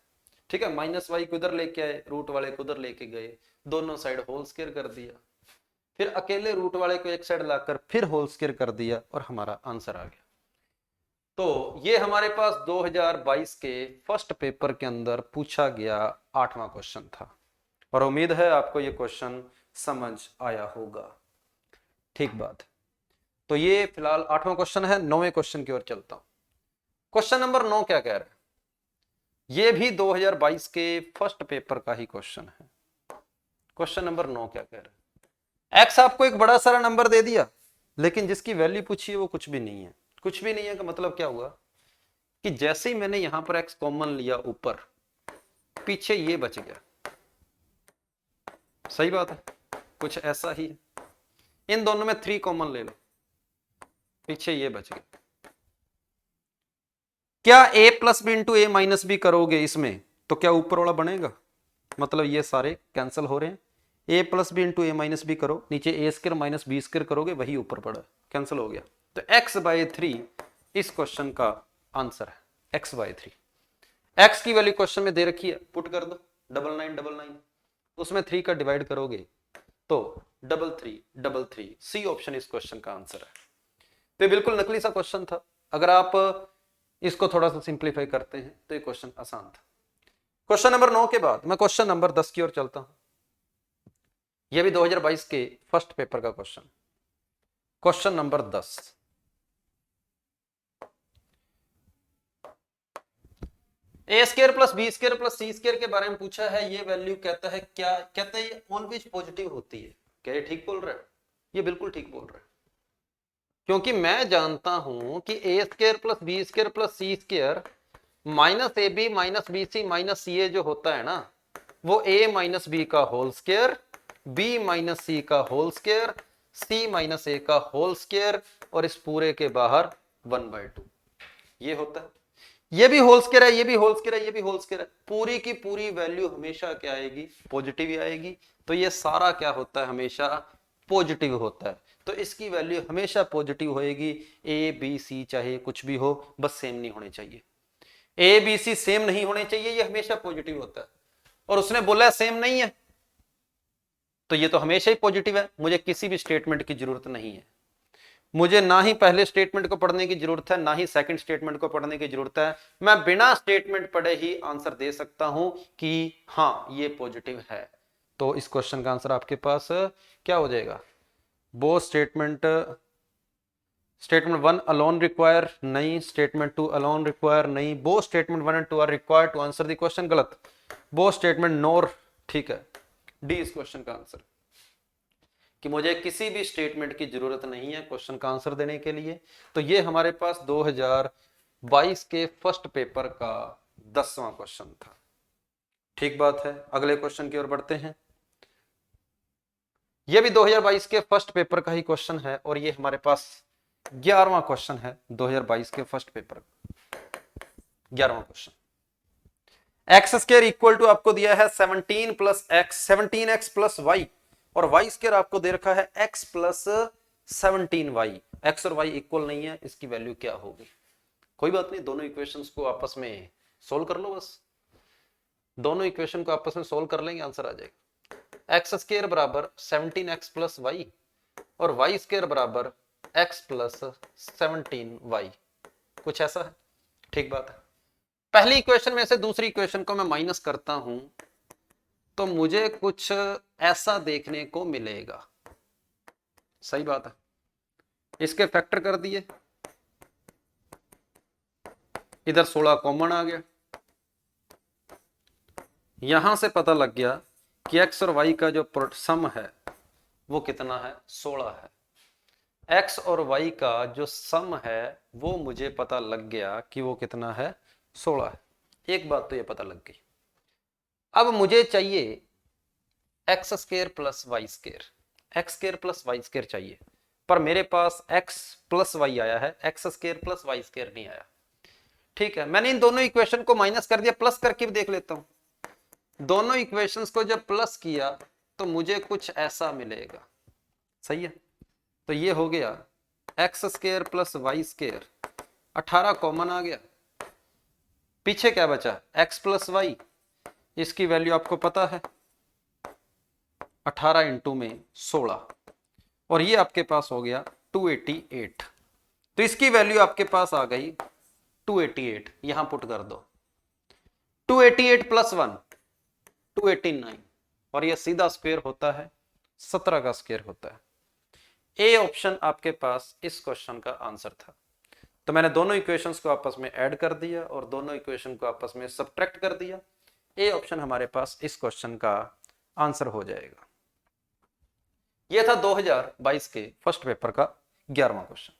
ठीक है, माइनस वाई को उधर लेके आए, रूट वाले को उधर लेके गए, दोनों साइड होल स्केयर कर दिया, फिर अकेले रूट वाले को एक साइड लाकर फिर होल स्केयर कर दिया, और हमारा आंसर आ गया। तो ये हमारे पास 2022 के फर्स्ट पेपर के अंदर पूछा गया 8वां क्वेश्चन था, और उम्मीद है आपको ये क्वेश्चन समझ आया होगा। ठीक बात। तो ये फिलहाल 8वां क्वेश्चन है। 9वें क्वेश्चन की ओर चलता हूं। क्वेश्चन नंबर 9 क्या कह रहा है? ये भी 2022 के फर्स्ट पेपर का ही क्वेश्चन है। क्वेश्चन नंबर 9 क्या कह रहा है? एक्स आपको एक बड़ा सारा नंबर दे दिया, लेकिन जिसकी वैल्यू पूछी है वो कुछ भी नहीं है। कुछ भी नहीं है का मतलब क्या हुआ कि जैसे ही मैंने यहां पर एक्स कॉमन लिया ऊपर, पीछे ये बच गया। सही बात है, कुछ ऐसा ही है। इन दोनों में 3 कॉमन ले लो, पीछे ये बच गया। क्या a plus b into a minus b करोगे इसमें, तो क्या ऊपर वाला बनेगा? मतलब ये सारे कैंसिल हो रहे हैं। a plus b into a minus b करो, नीचे a square minus b square करोगे, वही ऊपर पड़ा, कैंसिल हो गया। तो x/3 इस क्वेश्चन का आंसर है। x/3, x की वैल्यू क्वेश्चन में दे रखी है, पुट कर दो 9999, उसमें 3 का डिवाइड करोगे तो 3333, सी ऑप्शन इस क्वेश्चन का आंसर है। तो बिल्कुल नकली सा क्वेश्चन था। अगर आप इसको थोड़ा सा सिंप्लीफाई करते हैं तो ये क्वेश्चन आसान था। क्वेश्चन नंबर 9 के बाद मैं क्वेश्चन नंबर 10 की ओर चलता हूं। यह भी 2022 के फर्स्ट पेपर का question. Question number 10, a square plus B square plus c square के बारे में पूछा है। ये वैल्यू कहता है क्या? कहता है ये ऑलवेज पॉजिटिव होती है। क्या ये ठीक बोल रहा है? ये बिल्कुल ठीक बोल रहा है, क्योंकि मैं जानता हूं कि a square plus B square plus c square minus A b minus b c minus c a जो होता है ना, वो ए माइनस बी का whole square, b minus c का whole square, c minus a का होल स्क्वायर, और इस पूरे के बाहर 1/2 ये होता है। ये भी होल स्क्वायर है, ये भी होल स्क्वायर है, ये भी होल स्क्वायर है। पूरी की पूरी वैल्यू हमेशा क्या आएगी? पॉजिटिव ही आएगी। तो ये सारा क्या होता है? हमेशा पॉजिटिव होता है। तो इसकी वैल्यू हमेशा पॉजिटिव होएगी। ए बी सी चाहे कुछ भी हो, बस सेम नहीं होने चाहिए। ए बी सी सेम नहीं होने चाहिए, ये हमेशा पॉजिटिव होता है। और उसने बोला सेम नहीं है, तो ये तो हमेशा ही पॉजिटिव है। मुझे किसी भी स्टेटमेंट की जरूरत नहीं है। मुझे ना ही पहले स्टेटमेंट को पढ़ने की जरूरत है, ना ही सेकंड स्टेटमेंट को पढ़ने की जरूरत है। मैं बिना स्टेटमेंट पढ़े ही आंसर दे सकता हूं कि हाँ ये पॉजिटिव है। तो इस क्वेश्चन का आंसर आपके पास क्या हो जाएगा? वो स्टेटमेंट 1 अलोन रिक्वायर नहीं, स्टेटमेंट 2 अलोन रिक्वायर नहीं, वो statement 1 and 2 are required to answer the question, गलत। वो स्टेटमेंट नोर, ठीक है। डी इस क्वेश्चन का आंसर, कि मुझे किसी भी स्टेटमेंट की जरूरत नहीं है क्वेश्चन का आंसर देने के लिए। तो ये हमारे पास 2022 के फर्स्ट पेपर का 10वां क्वेश्चन था। ठीक बात है, अगले क्वेश्चन की ओर बढ़ते हैं। यह भी 2022 के फर्स्ट पेपर का ही क्वेश्चन है, और ये हमारे पास 11वां क्वेश्चन है 2022 के फर्स्ट पेपर। 11वां question, x square equal to आपको दिया है 17 plus x, 17x plus y, और वाई स्क्वायर आपको दे रखा है x प्लस 17y। एक्स और वाई इक्वल नहीं है, इसकी वैल्यू क्या होगी? कोई बात नहीं, दोनों इक्वेशंस को आपस में सोल्व कर लो, बस दोनों इक्वेशन को आपस में सोल्व कर लेंगे, आंसर आ जाएगा। एक्स स्क्वायर बराबर 17x प्लस वाई और वाई स्क्वायर बराबर x प्लस 17y, कुछ ऐसा है, ठीक बात है। पहली इक्वेशन में से दूसरी इक्वेशन को मैं माइनस करता हूं तो मुझे कुछ ऐसा देखने को मिलेगा, सही बात है। इसके फैक्टर कर दिए, इधर 16 कॉमन आ गया, यहां से पता लग गया कि x और y का जो सम है वो कितना है, 16 है। x और y का जो सम है वो मुझे पता लग गया कि वो कितना है, 16 है। एक बात तो ये पता लग गई। अब मुझे चाहिए x square plus y square, x square plus y square चाहिए, पर मेरे पास x प्लस वाई आया है, x square plus y square नहीं आया। ठीक है, मैंने इन दोनों इक्वेशन को माइनस कर दिया, प्लस करके भी देख लेता हूं। दोनों इक्वेशंस को जब प्लस किया तो मुझे कुछ ऐसा मिलेगा, सही है। तो ये हो गया x square plus y square, 18 common आ गया, पीछे क्या बचा, x प्लस वाई, इसकी वैल्यू आपको पता है 18 इंटू में 16, और ये आपके पास हो गया 288। तो इसकी वैल्यू आपके पास आ गई 288, यहां पुट कर दो, 288 प्लस 1 289, और ये सीधा स्क्वायर होता है 17 का स्क्वायर होता है। ए ऑप्शन आपके पास इस क्वेश्चन का आंसर था। तो मैंने दोनों इक्वेशंस को आपस में ऐड कर दिया और दोनों इक्वेशन को आपस में सब्ट्रैक्ट कर दिया। ए ऑप्शन हमारे पास इस क्वेश्चन का आंसर हो जाएगा। यह था 2022 के फर्स्ट पेपर का 11वां क्वेश्चन।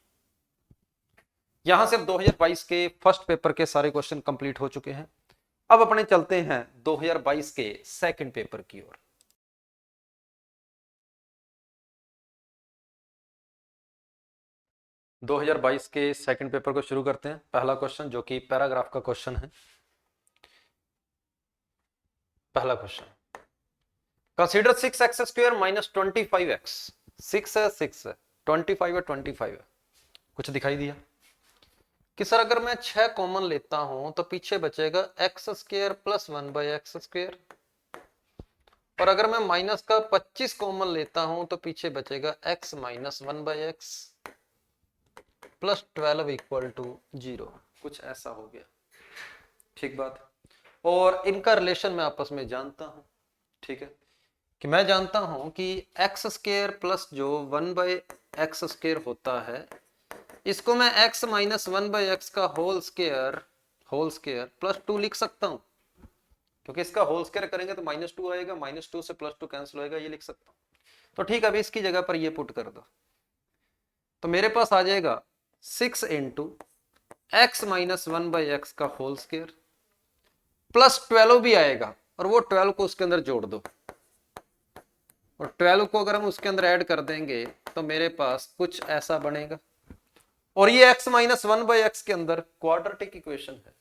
यहां से अब 2022 के फर्स्ट पेपर के सारे क्वेश्चन कंप्लीट हो चुके हैं। अब अपने चलते हैं 2022 के सेकंड पेपर की ओर। – 2022 के सेकंड पेपर को शुरू करते हैं। पहला क्वेश्चन जो कि पैराग्राफ का क्वेश्चन है। पहला question, consider 6x square minus 25x। 6 है, 6 है, 25 है, 25 है। कुछ दिखाई दिया कि सर अगर मैं 6 कॉमन लेता हूं तो पीछे बचेगा x square plus 1/x square, और अगर मैं माइनस का 25 कॉमन लेता हूं तो पीछे बचेगा x minus 1/x plus 12 equal to 0। कुछ ऐसा हो गया, ठीक बात। और इनका रिलेशन मैं आपस में जानता हूं, ठीक है, कि मैं जानता हूं कि एक्स स्क्वायर प्लस जो 1/x स्क्वायर होता है, इसको मैं x माइनस 1/x का होल स्क्वायर प्लस 2 लिख सकता हूं, क्योंकि इसका होल स्क्वायर करेंगे तो -2 आएगा, -2 से +2 कैंसिल होएगा, ये लिख सकता हूं। तो ठीक है, अभी इसकी जगह पर ये पुट कर दो, तो मेरे पास आ जाएगा 6 इंटू एक्स माइनस 1/x का होल स्क्वायर प्लस 12 भी आएगा, और वो 12 को उसके अंदर जोड़ दो, और 12 को अगर हम उसके अंदर ऐड कर देंगे तो मेरे पास कुछ ऐसा बनेगा। और ये x माइनस 1/x के अंदर क्वाड्रेटिक इक्वेशन है,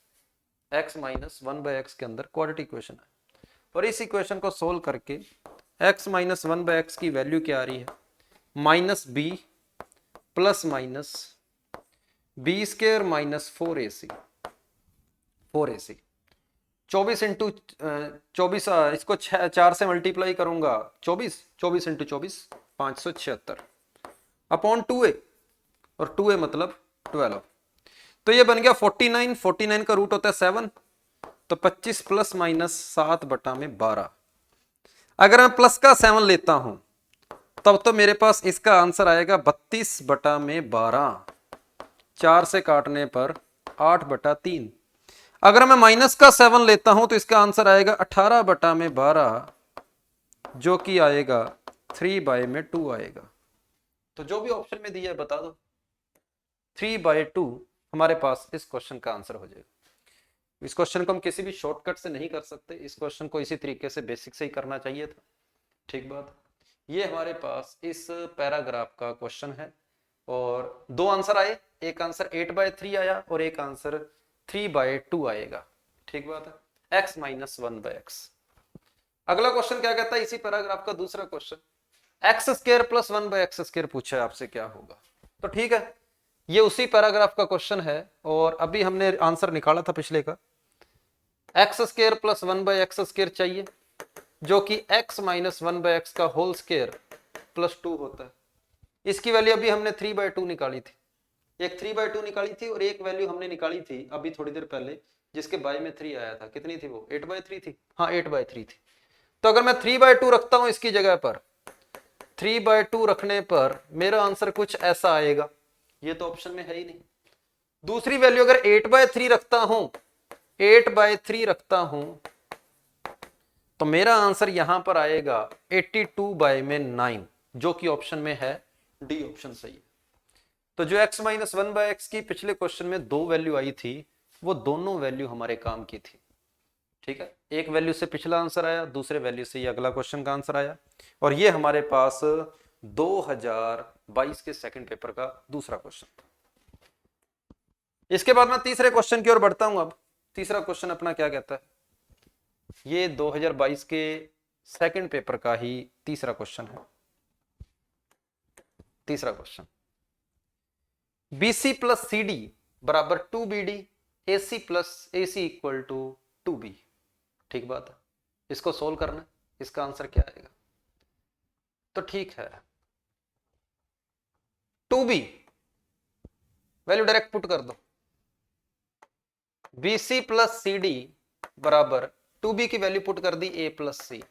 x माइनस 1/x के अंदर क्वाड्रेटिक इक्वेशन है। और इस इक्वेशन को सोल्व करके x माइनस 1/x की वैल्यू क्या आ रही है, -b plus minus b square minus 4ac 24 इंटू 24, इसको 4 से मल्टीप्लाई करूंगा, 24 इंटू 24 576 अपॉन 2a, और 2a मतलब 12। तो ये बन गया 49, 49 का रूट होता है 7, तो 25 प्लस माइनस 7/12। अगर मैं प्लस का 7 लेता हूं तब तो मेरे पास इसका आंसर आएगा 32/12, 4 से काटने पर 8/3। अगर मैं माइनस का 7 लेता हूं तो इसका आंसर आएगा 18/12, जो कि आएगा 3/2 आएगा। तो जो भी ऑप्शन में दिया है बता दो, 3/2 हमारे पास इस क्वेश्चन का आंसर हो जाएगा। इस क्वेश्चन को हम किसी भी शॉर्टकट से नहीं कर सकते, इस क्वेश्चन को इसी तरीके से बेसिक से ही करना चाहिए था, ठीक बात। ये हमारे पास इस पैराग्राफ का क्वेश्चन है, और दो आंसर आए, एक आंसर 8/3 आया और एक आंसर 3/2 आएगा। ठीक बात है, x माइनस 1/x। अगला क्वेश्चन क्या कहता है, इसी पैराग्राफ का दूसरा question, x square plus 1/x square पूछा है आपसे, क्या होगा। तो ठीक है, ये उसी पैराग्राफ का क्वेश्चन है और अभी हमने आंसर निकाला था पिछले का। X square plus 1/x square चाहिए, जो कि x माइनस 1/x का होल स्क्र प्लस 2 होता है। इसकी वैल्यू अभी हमने 3/2 निकाली थी, एक 3/2 निकाली थी और एक वैल्यू हमने निकाली थी अभी थोड़ी देर पहले, जिसके बाय में 3 आया था। कितनी थी वो, 8/3 थी। हाँ 8/3 थी। तो अगर मैं 3/2 रखता हूं इसकी जगह पर, 3/2 रखने पर मेरा आंसर कुछ ऐसा आएगा। ये तो ऑप्शन में है ही नहीं। दूसरी वैल्यू अगर 8/3 रखता हूं, 8/3 रखता हूं, तो मेरा आंसर यहां पर आएगा 82/9, जो कि ऑप्शन में है डी ऑप्शन सही है। तो जो x माइनस 1/x की पिछले क्वेश्चन में 2 वैल्यू आई थी, वो दोनों वैल्यू हमारे काम की थी। ठीक है, एक वैल्यू से पिछला आंसर आया, दूसरे वैल्यू से ये अगला क्वेश्चन का आंसर आया, और ये हमारे पास 2022 के सेकंड पेपर का दूसरा क्वेश्चन था। इसके बाद मैं तीसरे क्वेश्चन की ओर बढ़ता हूं। अब तीसरा क्वेश्चन अपना क्या कहता है, ये 2022 के सेकंड पेपर का ही तीसरा क्वेश्चन है। तीसरा क्वेश्चन, BC प्लस CD बराबर 2BD, AC plus AC equal to 2B। ठीक बात है, इसको सोल्व करना है, इसका आंसर क्या आएगा। तो ठीक है, 2B वैल्यू डायरेक्ट पुट कर दो। BC प्लस CD बराबर 2B की वैल्यू पुट कर दी A प्लस C,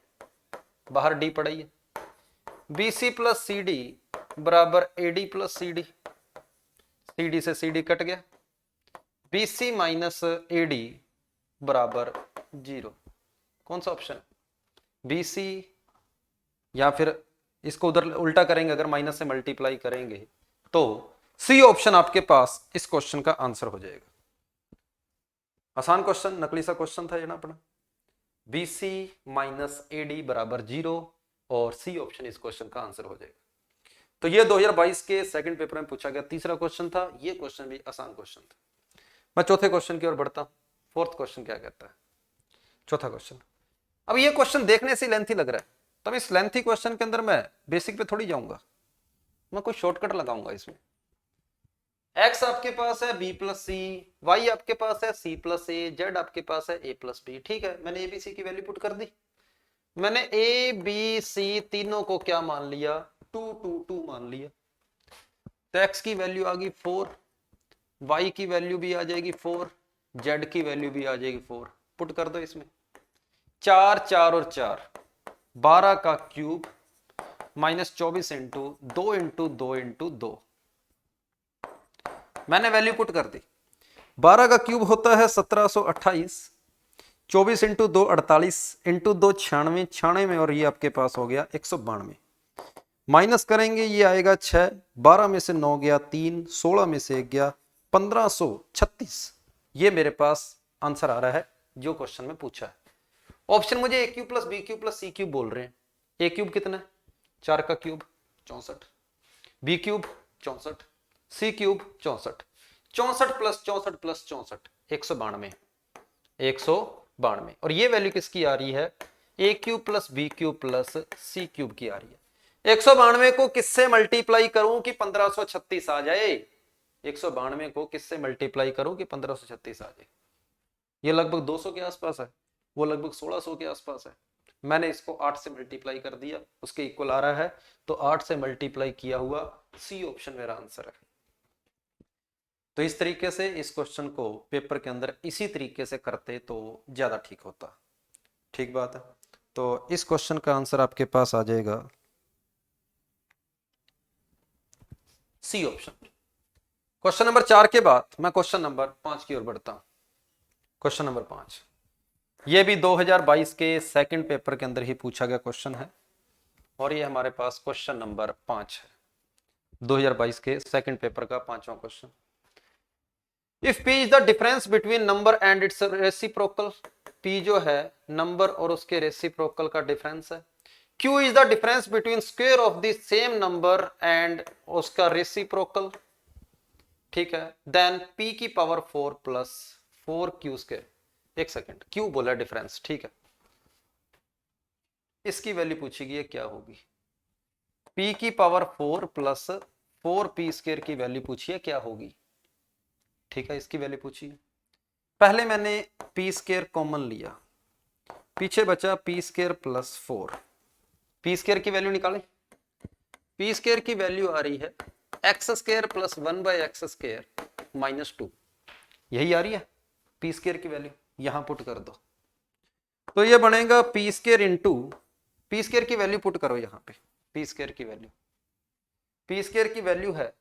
बाहर D पड़ा है। BC प्लस CD बराबर AD प्लस CD, CD से CD कट गया। BC माइनस AD बराबर 0। कौन सा ऑप्शन, BC, या फिर इसको उधर उल्टा करेंगे, अगर माइनस से मल्टीप्लाई करेंगे तो सी ऑप्शन आपके पास इस क्वेश्चन का आंसर हो जाएगा। आसान क्वेश्चन, नकली सा क्वेश्चन था ये ना अपना। BC माइनस AD बराबर 0 और सी ऑप्शन इस क्वेश्चन का आंसर हो जाएगा। तो ये 2022 के सेकंड पेपर में पूछा गया तीसरा क्वेश्चन था। ये क्वेश्चन भी आसान क्वेश्चन था। मैं चौथे क्वेश्चन की ओर बढ़ता हूं। फोर्थ क्वेश्चन क्या कहता है, चौथा क्वेश्चन। अब ये क्वेश्चन देखने से लेंथी लग रहा है, तो इस लेंथी क्वेश्चन के अंदर मैं बेसिक पे थोड़ी जाऊंगा, मैं कोई शॉर्टकट लगाऊंगा इसमें। x आपके पास है b प्लस सी, y आपके पास है c प्लस ए, z आपके पास है a प्लस बी। ठीक है, मैंने abc की वैल्यू पुट कर दी। मैंने a b c तीनों को क्या मान लिया, 2 2 2 मान लिया। तो x की वैल्यू आ गई 4, y की वैल्यू भी आ जाएगी 4, z की वैल्यू भी आ जाएगी 4। पुट कर दो इसमें, 4 4 और 4, 12 का cube minus 24 into 2 into 2 into 2। मैंने वैल्यू पुट कर दी। 12 का क्यूब होता है 1728, 24 इंटू 2 48, इंटू 2 96, 96 में, और ये आपके पास हो गया 192। माइनस करेंगे, ये आएगा 6, 12 में से 9 गया 3, 16 में से 1 गया 1536। ये मेरे पास आंसर आ रहा है जो क्वेश्चन में पूछा है। ऑप्शन मुझे a cube plus B cube plus c cube बोल रहे हैं। ए क्यूब कितना है, 4 का cube 64, b cube 64, c cube 64, 64 plus 64 plus 64 192, 192। और ये वैल्यू किसकी आ रही है, a cube plus B cube plus c cube की आ रही है। 192 को किससे मल्टीप्लाई करूं कि 1536 आ जाए, 192 को किससे मल्टीप्लाई करूं कि 1536 आ जाए। ये लगभग 200 के आसपास है, वो लगभग 1600 के आसपास है। मैंने इसको 8 से मल्टीप्लाई कर दिया, उसके इक्वल आ रहा है, तो 8 से मल्टीप्लाई किया हुआ सी ऑप्शन मेरा आंसर है। तो इस तरीके से इस क्वेश्चन को पेपर के अंदर इसी तरीके से करते तो ज्यादा ठीक होता। ठीक बात है, तो इस क्वेश्चन का आंसर आपके पास आ जाएगा सी ऑप्शन। क्वेश्चन नंबर 4 के बाद मैं क्वेश्चन नंबर 5 की ओर बढ़ता हूं। क्वेश्चन नंबर 5, ये भी 2022 के सेकंड पेपर के अंदर ही पूछा गया क्वेश्चन है, और ये हमारे पास क्वेश्चन नंबर 5 है, 2022 के सेकंड पेपर का 5वां question. If p is the difference between number and its reciprocal, p जो है नंबर और उसके रेसिप्रोकल का डिफरेंस है। q is the difference between square of the same number and उसका रेसिप्रोकल। ठीक है, देन p की पावर 4 प्लस 4q²। एक सेकेंड, क्यू बोला डिफरेंस, ठीक है। इसकी वैल्यू पूछी गई है क्या होगी, p की पावर 4 प्लस 4p² की वैल्यू पूछी है क्या होगी, ठीक है। इसकी वैल्यू पूछी है। पहले मैंने p² कॉमन लिया, पीछे बचा p² प्लस 4। p² की वैल्यू निकालें। p² की वैल्यू आ रही है x² प्लस 1/x² माइनस 2, यही आ रही है p² की वैल्यू, यहां पुट कर दो तो ये बनेगा p² इंटू p² की वैल्यू पुट करो यहां पे, p² की वैल्यू, p² की वैल्यू है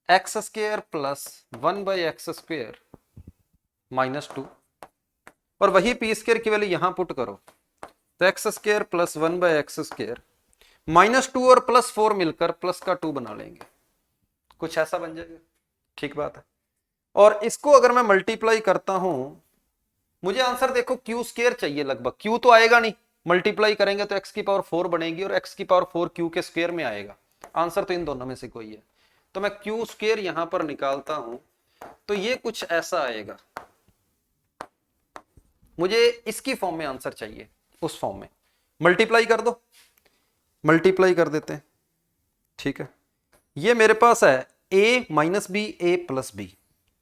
x² प्लस 1/x² माइनस 2, और वही p² की वैल्यू यहां पुट करो तो x² प्लस 1/x² माइनस 2 और प्लस 4 मिलकर प्लस का 2 बना लेंगे, कुछ ऐसा बन जाएगा, ठीक बात है। और इसको अगर मैं मल्टीप्लाई करता हूं, मुझे आंसर देखो q² चाहिए लगभग, q तो आएगा नहीं, मल्टीप्लाई करेंगे तो x की पावर 4 बनेगी और x की पावर 4 q के स्क्वायर में आएगा, आंसर तो इन दोनों में से कोई है। तो मैं q² यहां पर निकालता हूं तो ये कुछ ऐसा आएगा, मुझे इसकी फॉर्म में आंसर चाहिए, उस फॉर्म में मल्टीप्लाई कर दो, मल्टीप्लाई कर देते हैं, ठीक है। ये मेरे पास है a minus b a plus b,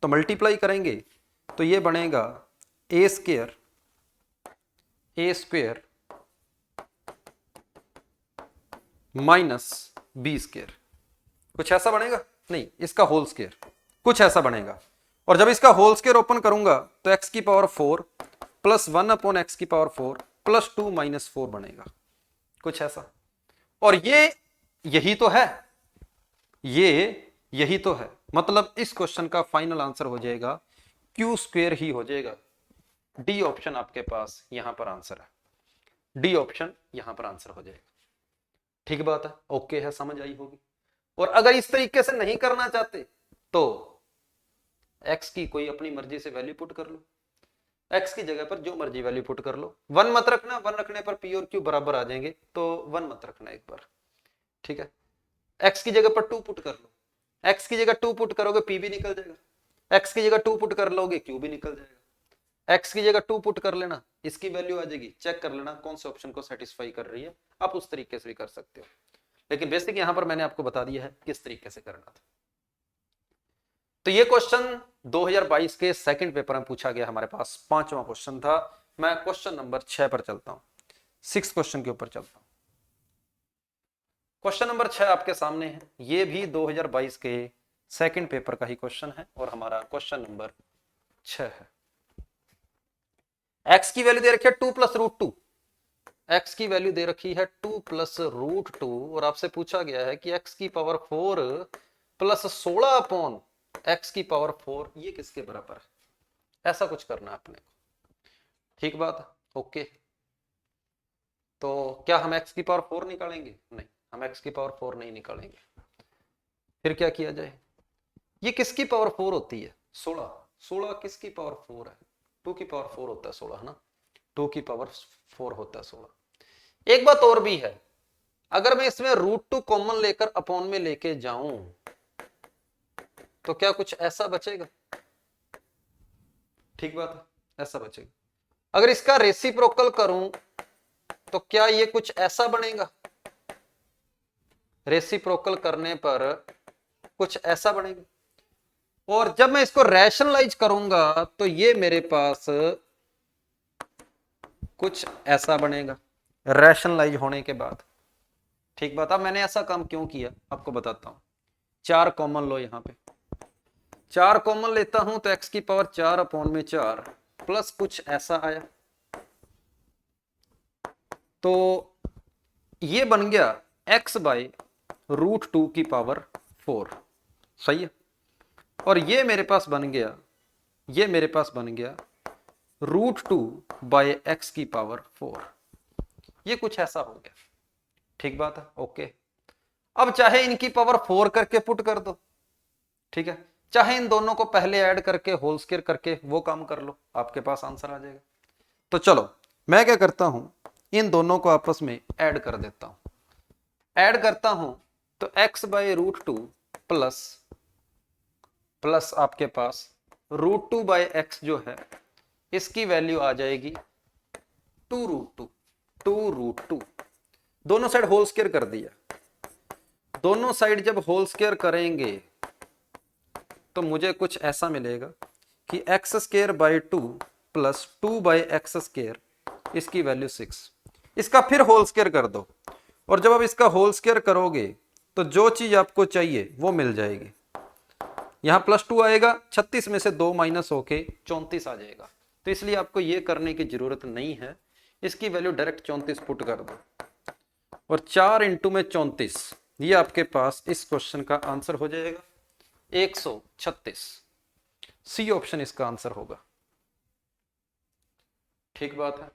तो मल्टीप्लाई करेंगे तो ये बनेगा a² माइनस b², कुछ ऐसा बनेगा, नहीं इसका होल स्क्वायर, कुछ ऐसा बनेगा। और जब इसका होल स्क्वायर ओपन करूंगा तो x की पावर 4 प्लस 1 अपॉन x की पावर 4 प्लस 2 माइनस 4 बनेगा, कुछ ऐसा। और ये यही तो है, ये यही तो है, मतलब इस क्वेश्चन का फाइनल आंसर हो जाएगा q² ही हो जाएगा। डी ऑप्शन आपके पास यहां पर आंसर है, डी ऑप्शन यहां पर आंसर हो जाएगा, ठीक बात है, ओके है, समझ आई होगी। और अगर इस तरीके से नहीं करना चाहते तो x की कोई अपनी मर्जी से वैल्यू पुट कर लो, x की जगह पर जो मर्जी वैल्यू पुट कर लो, 1 मत रखना, 1 रखने पर p और q बराबर आ जाएंगे, तो 1 मत रखना एक बार, ठीक है। x की जगह पर 2 पुट कर लो, x की जगह 2 पुट करोगे p भी निकल जाएगा, x की जगह 2 पुट कर लोगे q भी निकल जाएगा, x की जगह 2 पुट कर लेना, इसकी वैल्यू आ जाएगी, चेक कर लेना कौन से ऑप्शन को सेटिस्फाई कर रही है, आप उस तरीके से भी कर सकते हो, लेकिन बेसिक यहां पर मैंने आपको बता दिया है किस तरीके से करना था। तो ये क्वेश्चन 2022 के सेकंड पेपर में पूछा गया, हमारे पास 5वां क्वेश्चन था। मैं क्वेश्चन नंबर 6 पर चलता हूं, 6 क्वेश्चन के ऊपर चलता हूं। क्वेश्चन नंबर 6 आपके सामने है, ये भी 2022 के सेकंड पेपर का ही क्वेश्चन है और हमारा क्वेश्चन नंबर 6 है। x की वैल्यू दे रखी है 2 प्लस रूट 2, x की वैल्यू दे रखी है 2 प्लस रूट 2, और आपसे पूछा गया है कि x की पावर 4 प्लस 16 अपॉन x की पावर 4 ये किसके बराबर है, ऐसा कुछ करना है अपने को, ठीक बात, ओके। तो क्या हम x की पावर 4 निकालेंगे, नहीं, हम x की पावर 4 नहीं निकालेंगे, फिर क्या किया जाए, ये किसकी पावर 4 होती है, 16, 16 किसकी पावर 4 है, 2 की पावर 4 होता है 16, है ना, 2 की पावर 4 होता है 16। एक बात और भी है, अगर मैं इसमें √2 कॉमन लेकर अपॉन में लेके जाऊं तो क्या कुछ ऐसा बचेगा, ठीक बात है, ऐसा बचेगा। अगर इसका रेसिप्रोकल करूं तो क्या ये कुछ ऐसा बनेगा, रेसिप्रोकल करने पर कुछ ऐसा बनेगा। और जब मैं इसको रैशनलाइज करूंगा तो ये मेरे पास कुछ ऐसा बनेगा रैशनलाइज होने के बाद, ठीक बात। अब मैंने ऐसा काम क्यों किया आपको बताता हूं, 4 कॉमन लो, यहां पे 4 कॉमन लेता हूं तो x की पावर 4 अपॉन में 4 प्लस कुछ ऐसा आया, तो ये बन गया x बाई √2 की पावर 4, सही है। और ये मेरे पास बन गया, ये मेरे पास बन गया √2 बाई x की पावर 4, ये कुछ ऐसा हो गया, ठीक बात है, ओके। अब चाहे इनकी पावर 4 करके पुट कर दो, ठीक है, चाहे इन दोनों को पहले ऐड करके होल स्क्वायर करके वो काम कर लो, आपके पास आंसर आ जाएगा। तो चलो मैं क्या करता हूं, इन दोनों को आपस में ऐड कर देता हूं, ऐड करता हूं तो x बाई √2 प्लस आपके पास √2/x जो है इसकी वैल्यू आ जाएगी 2√2। 2√2 दोनों साइड होल स्क्वायर कर दिया। दोनों साइड जब होल स्क्वायर करेंगे तो मुझे कुछ ऐसा मिलेगा कि x²/2 प्लस 2/x², इसकी वैल्यू 6। इसका फिर होल स्क्वायर कर दो, और जब आप इसका होल स्क्वायर करोगे तो जो चीज आपको चाहिए वो मिल जाएगी। यहां +2 आएगा, 36 में से 2 माइनस होके 34 आ जाएगा। तो इसलिए आपको ये करने की जरूरत नहीं है, इसकी वैल्यू डायरेक्ट 34 पुट कर दो, और 4 इंटू में 34, ये आपके पास इस क्वेश्चन का आंसर हो जाएगा 136। सी ऑप्शन इसका आंसर होगा। ठीक बात है,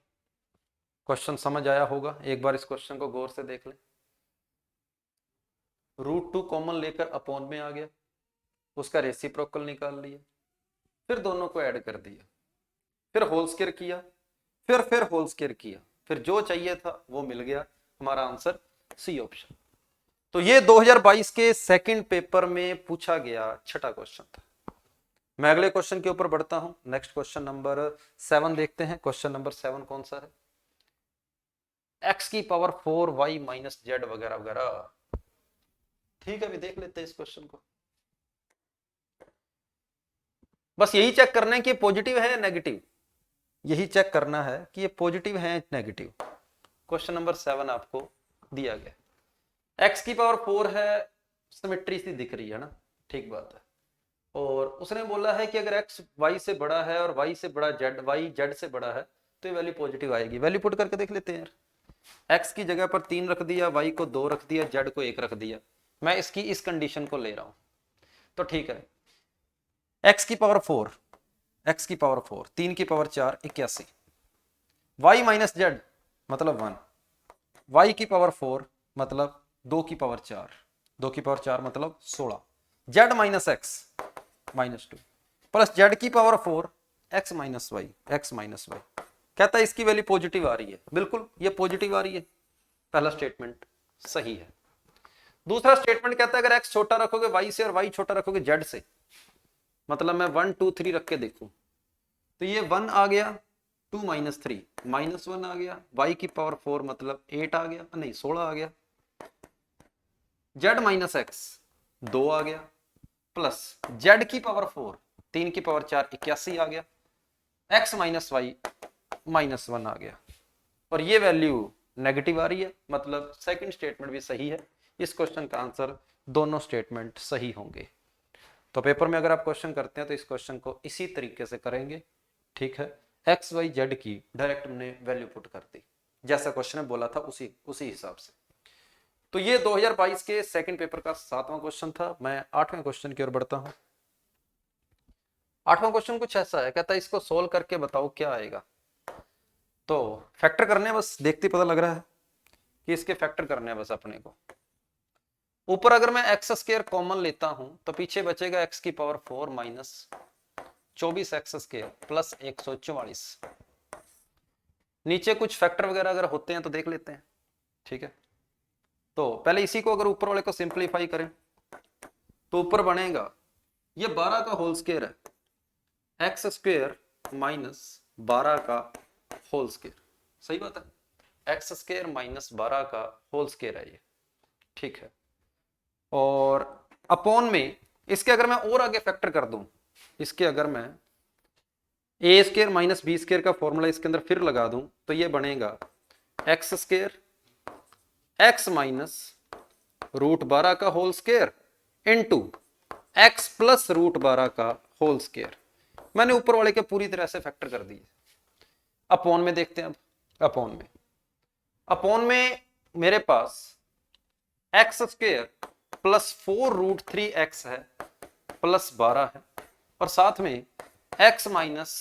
क्वेश्चन समझ आया होगा। एक बार इस क्वेश्चन को गौर से देख लें। √2 कॉमन लेकर अपॉन में आ गया, उसका रेसिप्रोकल निकाल लिया, फिर दोनों को ऐड कर दिया, फिर होल स्क्वायर किया, फिर होल स्क्वायर किया, फिर जो चाहिए था वो मिल गया। हमारा आंसर सी ऑप्शन। तो ये 2022 के सेकंड पेपर में पूछा गया छठा क्वेश्चन था। मैं अगले क्वेश्चन के ऊपर बढ़ता हूं। नेक्स्ट क्वेश्चन नंबर 7 देखते हैं। क्वेश्चन नंबर 7 कौन सा है? x⁴ y - z वगैरह वगैरह। ठीक है, अभी देख लेते हैं इस क्वेश्चन को। बस यही चेक करना है कि पॉजिटिव है या नेगेटिव, यही चेक करना है कि ये पॉजिटिव है या नेगेटिव। क्वेश्चन नंबर 7 आपको दिया गया, x⁴ है, सिमेट्री सी दिख रही है ना, ठीक बात है। और उसने बोला है कि अगर x y से बड़ा है और y से बड़ा z, y z से बड़ा है, तो ये वैल्यू पॉजिटिव आएगी। वैल्यू पुट करके देख लेते हैं यार। x की जगह पर 3 रख दिया, y को 2 रख दिया, z को 1 रख दिया। मैं इसकी इस कंडीशन को ले रहा हूं, तो ठीक है। x⁴ 3 की पावर 4 81, y - z मतलब 1, y⁴ मतलब 2 की पावर 4, 2 की पावर 4 मतलब 16, z - x -2 plus z⁴ x - y। कहता है इसकी वैल्यू पॉजिटिव आ रही है। बिल्कुल ये पॉजिटिव आ रही है, पहला स्टेटमेंट सही है। दूसरा स्टेटमेंट कहता है अगर x छोटा रखोगे y से और y छोटा रखोगे z से, मतलब मैं 1 2 3 रख के देखूं तो ये 1 आ गया, 2 - 3 -1 आ गया, y⁴ मतलब 8 आ गया, नहीं 16 आ गया, z - x 2 आ गया, प्लस z⁴ 3 की पावर 4 81 आ गया, x - y -1 आ गया, और ये वैल्यू नेगेटिव आ रही है, मतलब सेकंड स्टेटमेंट भी सही है। इस क्वेश्चन का आंसर दोनों स्टेटमेंट सही होंगे। तो पेपर में अगर आप क्वेश्चन करते हैं तो इस क्वेश्चन को इसी तरीके से करेंगे। ठीक है, x y z की डायरेक्ट हमने वैल्यू पुट कर दी, जैसा क्वेश्चन ने बोला था उसी हिसाब से। तो ये 2022 के सेकंड पेपर का 7वां क्वेश्चन था। मैं 8वें क्वेश्चन की ओर बढ़ता हूं। 8वां क्वेश्चन कुछ ऐसा है, कहता है इसको सोल्व करके बताओ क्या आएगा। तो फैक्टर करने बस, देखते पता लग रहा है कि इसके फैक्टर करने बस अपने को। ऊपर अगर मैं x² कॉमन लेता हूं तो पीछे बचेगा x⁴ -24x² प्लस 144। नीचे कुछ फैक्टर वगैरह अगर होते हैं तो देख लेते हैं। ठीक है, तो पहले इसी को अगर ऊपर वाले को सिंप्लीफाई करें तो ऊपर बनेगा, ये 12 का होल स्क्वायर है, x² - 12 का होल स्क्वायर। सही बात है, x² - 12 का होल स्क्वायर है ये। ठीक है, और अपॉन में इसके अगर मैं और आगे फैक्टर कर दूं, इसके अगर मैं a² - b² का फॉर्मूला इसके अंदर फिर लगा दूं तो ये बनेगा x² x - √12 का whole square into x plus √12 का होल स्क्वायर। मैंने ऊपर वाले के पूरी तरह से फैक्टर कर दिए। अपॉन में देखते हैं। अब अपॉन में मेरे पास x² प्लस 4√3x है प्लस 12 है, और साथ में x माइनस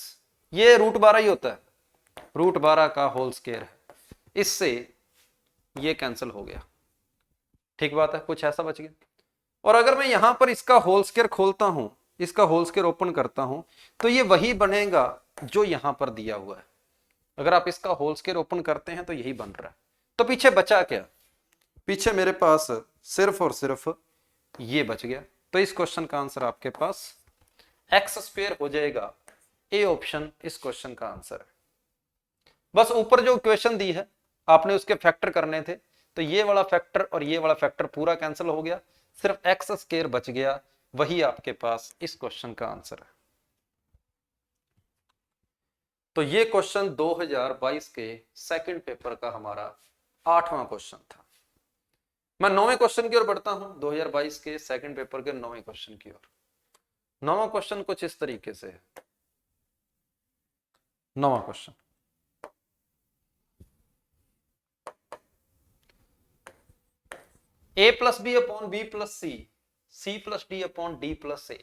ये √12 ही होता है, √12 का होल स्क्वायर है, इससे ये कैंसिल हो गया। ठीक बात है, कुछ ऐसा बच गया। और अगर मैं यहां पर इसका होल स्क्वायर खोलता हूं, इसका होल स्क्वायर ओपन करता हूं, तो ये वही बनेगा जो यहां पर दिया हुआ है। अगर आप इसका होल स्क्वायर ओपन करते हैं तो यही बन रहा है। तो पीछे बचा क्या? पीछे मेरे पास सिर्फ और सिर्फ ये बच गया। तो इस क्वेश्चन का आंसर आपके पास एक्स स्क्वायर हो जाएगा। ए ऑप्शन इस क्वेश्चन का आंसर है। बस ऊपर जो क्वेश्चन दी है आपने उसके फैक्टर करने थे, तो ये वाला फैक्टर और ये वाला फैक्टर पूरा कैंसिल हो गया, सिर्फ एक्स स्क्वायर बच गया, वही आपके पास इस क्वेश्चन का आंसर है। तो ये क्वेश्चन 2022 के सेकंड पेपर का हमारा 8वां क्वेश्चन था। मैं 9वें क्वेश्चन की ओर बढ़ता हूं, 2022 के सेकंड पेपर के 9वें क्वेश्चन की ओर। 9वां क्वेश्चन कुछ इस तरीके से है। 9वां question, a plus b upon b plus c, c plus d upon d plus a,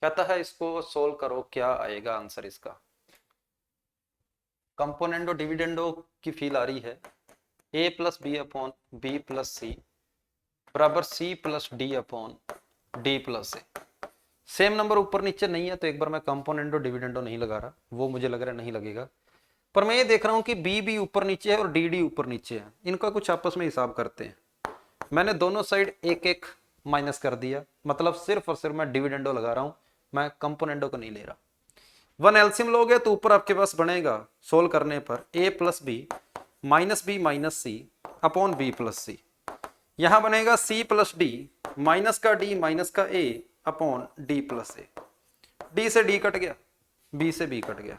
कहता है इसको सोल्व करो, क्या आएगा आंसर इसका। कंपोनेंडो डिविडेंडो की फील आ रही है। a plus b upon b plus c बराबर c plus d upon d plus a. Same number ऊपर नीचे नहीं है, तो एक बार मैं कंपोनेंडो डिविडेंडो नहीं लगा रहा, वो मुझे लग रहा है नहीं लगेगा। पर मैं ये देख रहा हूं कि बी भी ऊपर नीचे है और डी डी ऊपर नीचे है, इनका कुछ आपस में हिसाब करते हैं। मैंने दोनों साइड एक एक माइनस कर दिया, मतलब सिर्फ और सिर्फ मैं डिविडेंडो लगा रहा हूं, मैं कंपोनेंडो को नहीं ले रहा। वन एल्सियम लोगे तो ऊपर आपके पास बनेगा सोल्व करने पर a plus b minus c upon b plus c. यहां बनेगा c प्लस डी माइनस का d माइनस का a अपॉन डी प्लस ए। डी से डी कट गया, b से b कट गया,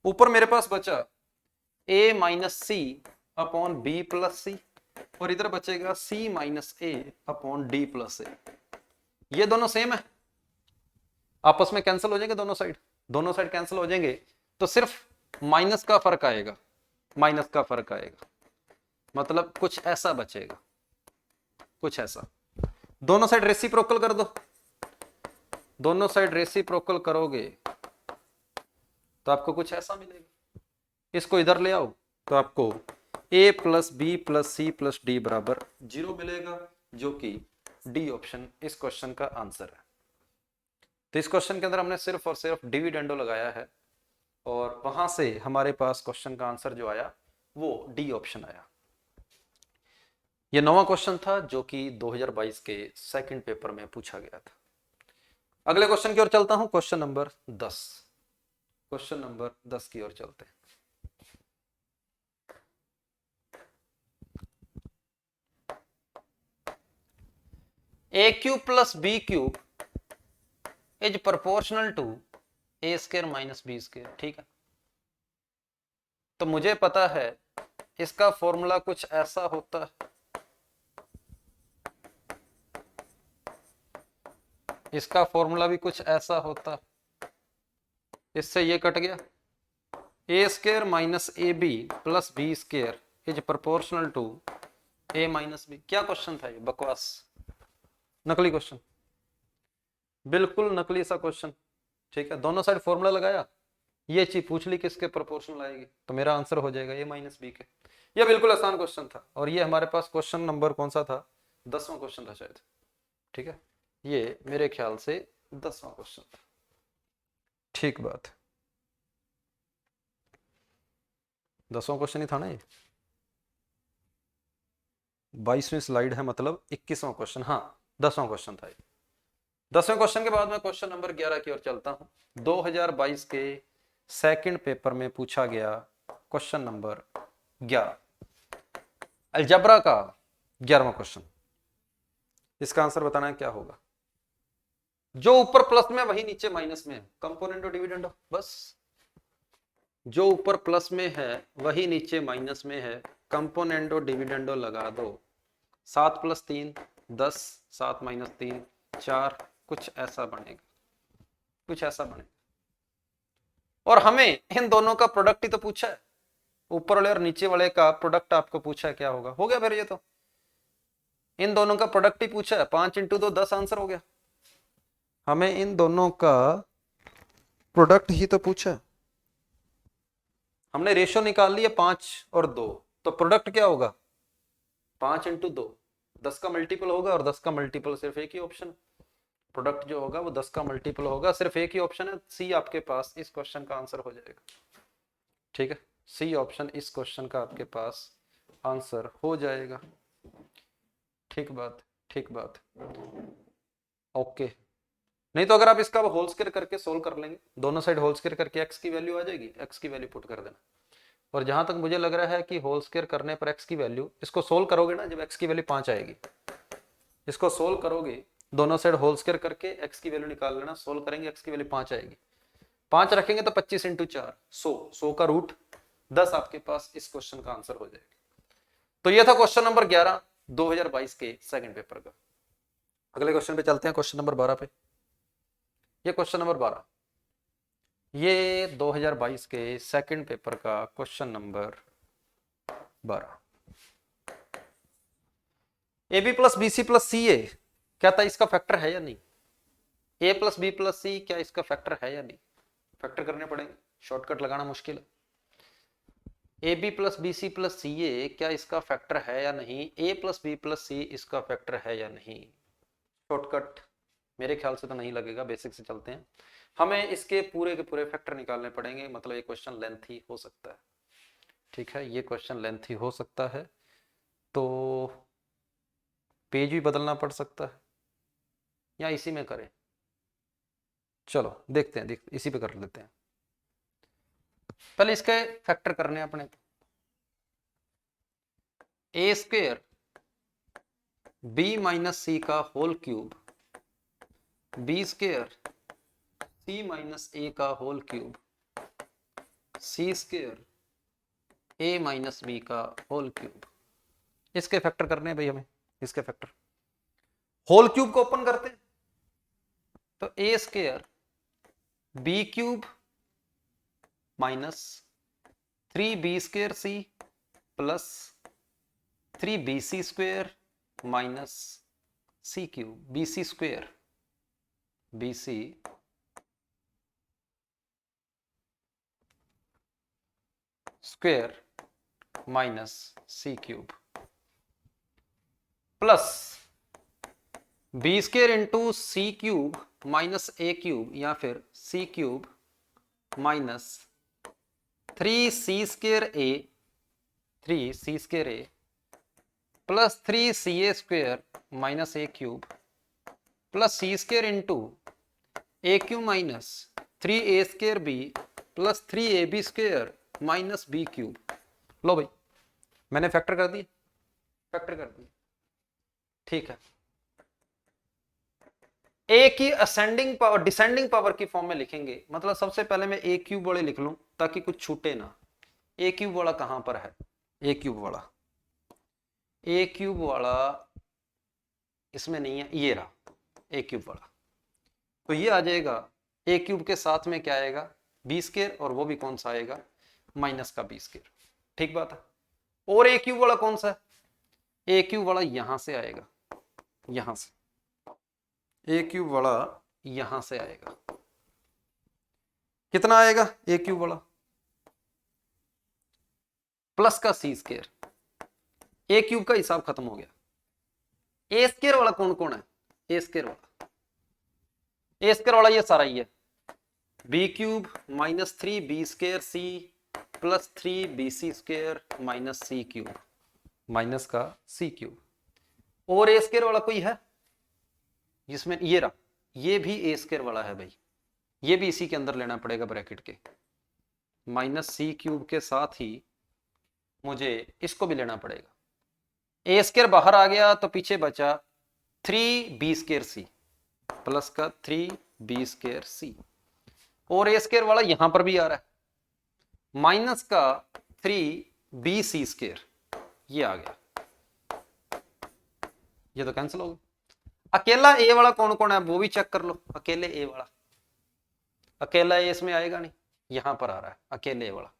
ऊपर मेरे पास बचा a minus c upon b plus c, और इधर बचेगा c minus a upon d plus a. ये दोनों सेम है, आपस में कैंसिल हो जाएंगे, दोनों साइड कैंसिल हो जाएंगे, तो सिर्फ माइनस का फर्क आएगा, माइनस का फर्क आएगा, मतलब कुछ ऐसा बचेगा, कुछ ऐसा। दोनों साइड रेसिप्रोकल कर दो, दोनों साइड रेसिप्रोकल करोगे तो आपको कुछ ऐसा मिलेगा। इसको इधर ले आओ तो आपको a plus b plus c plus d बराबर 0 मिलेगा, जो कि डी ऑप्शन इस क्वेश्चन का आंसर है। तो इस क्वेश्चन के अंदर हमने सिर्फ और सिर्फ डिविडेंडो लगाया है, और वहां से हमारे पास क्वेश्चन का आंसर जो आया वो डी ऑप्शन आया। ये 9वां क्वेश्चन था जो कि 2022 के सेकंड पेपर में पूछा गया था। अगले क्वेश्चन की ओर चलता हूं, क्वेश्चन नंबर 10। क्वेश्चन नंबर 10 की ओर चलते हैं। A cube plus B cube is proportional to a square minus b square, ठीक है। तो मुझे पता है इसका फॉर्मूला कुछ ऐसा होता है, इसका फॉर्मूला भी कुछ ऐसा होता, इससे ये कट गया, a square minus A b plus B square is proportional to a minus b. क्या क्वेश्चन था ये, बकवास, नकली क्वेश्चन, बिल्कुल नकली सा क्वेश्चन, ठीक है। दोनों साइड फॉर्मूला लगाया, ये चीज पूछ ली किसके प्रोपोर्शनल आएगी, तो मेरा आंसर हो जाएगा ए माइनस बी के। यह बिल्कुल आसान क्वेश्चन था, और ये हमारे पास क्वेश्चन नंबर कौन सा था, 10वां क्वेश्चन था शायद, ठीक है। ये मेरे ख्याल से 10वां क्वेश्चन था, ठीक बात, 10वां क्वेश्चन ही था ना ये। 22वीं स्लाइड है, मतलब 21वां क्वेश्चन, हाँ 10वां क्वेश्चन था ये। 10वें क्वेश्चन के बाद मैं क्वेश्चन नंबर 11 की ओर चलता हूं। 2022 के सेकंड पेपर में पूछा गया क्वेश्चन नंबर 11, अलजेब्रा का 11वां क्वेश्चन। इसका आंसर बताना है क्या होगा। जो ऊपर प्लस में वही नीचे माइनस में है, कंपोनेंटो डिविडेंडो, बस जो ऊपर प्लस में है वही नीचे माइनस में है, कंपोनेंटो डिविडेंडो लगा दो। 7 + 3 10, 7 - 3 4, कुछ ऐसा बनेगा, कुछ ऐसा बनेगा। और हमें इन दोनों का प्रोडक्ट ही तो पूछा है, ऊपर वाले और नीचे वाले का प्रोडक्ट आपको पूछा है, क्या होगा, हो गया फिर ये तो इन दोनों का प्रोडक्ट ही पूछा है, 5 × 2 10 आंसर हो गया। हमें इन दोनों का प्रोडक्ट ही तो पूछा है, हमने रेशियो निकाल लिया 5 और 2, तो प्रोडक्ट क्या होगा 5 × 2, 10 का मल्टीपल होगा, और 10 का मल्टीपल सिर्फ एक ही ऑप्शन, प्रोडक्ट जो होगा वो 10 का मल्टीपल होगा, सिर्फ एक ही ऑप्शन है, सी आपके पास इस क्वेश्चन का आंसर हो जाएगा, ठीक है। सी ऑप्शन इस क्वेश्चन का आपके पास आंसर हो जाएगा, ठीक बात, ठीक बात, ओके। नहीं तो अगर आप इसका होल स्क्वायर करके सोल्व कर लेंगे, दोनों साइड होल स्क्वायर करके x की वैल्यू आ जाएगी, x की वैल्यू पुट कर देना। और जहां तक मुझे लग रहा है कि होल स्क्वायर करने पर x की वैल्यू, इसको सोल्व करोगे ना जब x की वैल्यू 5 आएगी, इसको सोल्व करोगे दोनों साइड होल स्क्वायर करके x की वैल्यू निकाल लेना, सोल्व करेंगे x की वैल्यू 5 आएगी, 5 रखेंगे तो 25 इंटू 4 100 का रूट 10 आपके पास इस क्वेश्चन का आंसर हो जाएगा। तो ये था क्वेश्चन नंबर 11 2022 के सेकंड पेपर का। अगले क्वेश्चन पे चलते हैं, क्वेश्चन नंबर 12 पे। ये क्वेश्चन नंबर 12, ये 2022 के सेकंड पेपर का question number 12। A b plus b c plus c a, क्या था इसका फैक्टर है या नहीं? A plus b plus c क्या इसका फैक्टर है या नहीं? फैक्टर करने पड़ेंगे, शॉर्टकट लगाना मुश्किल है। A b plus b c plus c a क्या इसका फैक्टर है या नहीं? A plus b plus c इसका फैक्टर है या नहीं? शॉर्टकट मेरे ख्याल से तो नहीं लगेगा, बेसिक से चलते हैं। हमें इसके पूरे के पूरे फैक्टर निकालने पड़ेंगे, मतलब ये क्वेश्चन लेंथी हो सकता है। ठीक है, ये क्वेश्चन लेंथी हो सकता है, तो पेज भी बदलना पड़ सकता है या इसी में करें। चलो देखते हैं, इसी पे कर लेते हैं। पहले इसके फैक्टर करने अपने, a square b minus c का whole cube, b square c minus a का whole cube, c square a minus b का होल क्यूब, इसके फैक्टर करने हैं भाई हमें। इसके फैक्टर, होल क्यूब को ओपन करते हैं तो a square b cube minus 3b square c plus 3bc square minus c cube, bc square bc square minus c cube plus b square into c cube minus a cube या फिर c cube minus 3c square a, 3c square a plus 3ca square minus a cube plus c square into a cube minus 3a square b plus 3ab square minus b cube. लो भाई मैंने factor कर दिए, factor कर दिए। ठीक है, ए की असेंडिंग पावर डिसेंडिंग पावर की फॉर्म में लिखेंगे, मतलब सबसे पहले मैं ए क्यूब वाले लिख लूं ताकि कुछ छूटे ना। ए क्यूब वाला कहां पर है? ए क्यूब वाला, ए क्यूब वाला इसमें नहीं है, ये रहा ए क्यूब वाला। तो ये आ जाएगा, ए क्यूब के साथ में क्या आएगा? बी स्क्वायर, और वो भी कौन सा आएगा? माइनस का बी स्क्वायर। ठीक बात है। और ए क्यूब वाला कौन सा है? ए क्यूब वाला यहां से आएगा, यहां से ए क्यूब वाला यहां से आएगा। कितना आएगा ए क्यूब वाला? प्लस का सी स्क्वायर। ए क्यूब का हिसाब खत्म हो गया। ए स्क्वायर वाला कौन कौन है? ए स्क्वायर वाला, ए स्क्वायर वाला ये सारा ही है, b cube minus 3b square c plus 3bc square minus c cube, minus का सी क्यूब। और ए स्क्वायर वाला कोई है जिसमें ये रहा, ये भी ए स्क्वायर वाला है भाई, ये भी इसी के अंदर लेना पड़ेगा ब्रैकेट के, माइनस सी क्यूब के साथ ही मुझे इसको भी लेना पड़ेगा। ए स्क्वायर बाहर आ गया तो पीछे बचा 3b स्क्वायर सी प्लस का 3b स्क्वायर सी, और ए स्क्वायर वाला यहां पर भी आ रहा है, माइनस का 3bc स्क्वायर, ये आ गया, ये तो कैंसिल हो गया। अकेला ए वाला कौन कौन है वो भी चेक कर लो। अकेले ए वाला, अकेला ए इसमें आएगा नहीं, यहां पर आ रहा है अकेले ए वाला,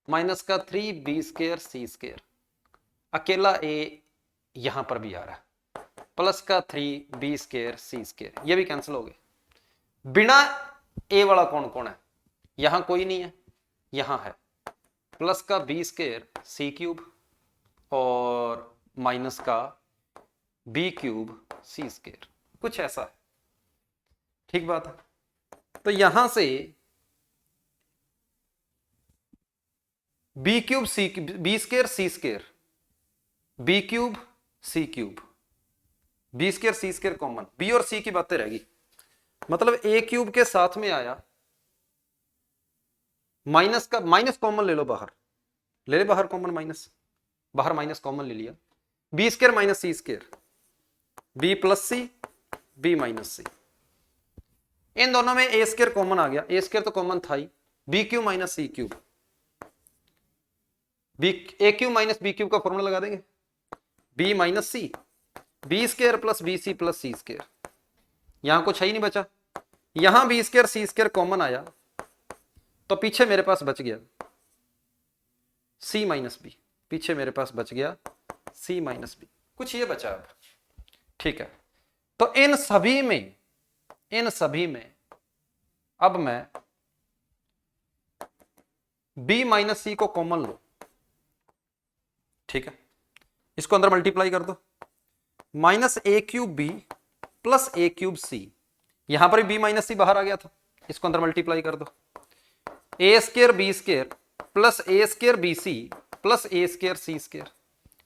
माइनस का 3b स्क्वायर सी स्क्वायर, अकेला ए यहां पर भी आ रहा है, प्लस का 3b स्क्वायर सी स्क्वायर, ये भी कैंसिल हो गए। बिना ए वाला कौन कौन है? यहां कोई नहीं है, यहां है, प्लस का b स्क्वायर सी क्यूब और माइनस का b क्यूब सी स्क्वायर, कुछ ऐसा है। ठीक बात है। तो यहां से b cube C, b square c square, b cube C cube, b square c square common, b और c की बातें रहेगी। मतलब ए क्यूब के साथ में आया, माइनस का माइनस कॉमन ले लो, बाहर ले ले, बाहर कॉमन माइनस, बाहर माइनस कॉमन ले लिया, बी स्क्वायर माइनस सी स्क्वायर, बी प्लस सी, बी माइनस सी, इन दोनों में ए स्क्वायर कॉमन आ गया, ए स्क्वायर तो कॉमन था ही, b cube minus c cube, b a cube minus b cube का फॉर्मूला लगा देंगे, b minus c, b square plus b c plus c square, यहां कुछ है ही नहीं बचा, यहां b square c square common आया, तो पीछे मेरे पास बच गया सी माइनस बी, पीछे मेरे पास बच गया सी माइनस बी, कुछ ये बचा अब, ठीक है। तो इन सभी में अब मैं b माइनस सी को कॉमन लो, ठीक है, इसको अंदर मल्टीप्लाई कर दो, minus a cube B plus A cube C, यहां पर भी b माइनस सी बाहर आ गया था, इसको अंदर मल्टीप्लाई कर दो, a square b square plus a square b c plus a square c square,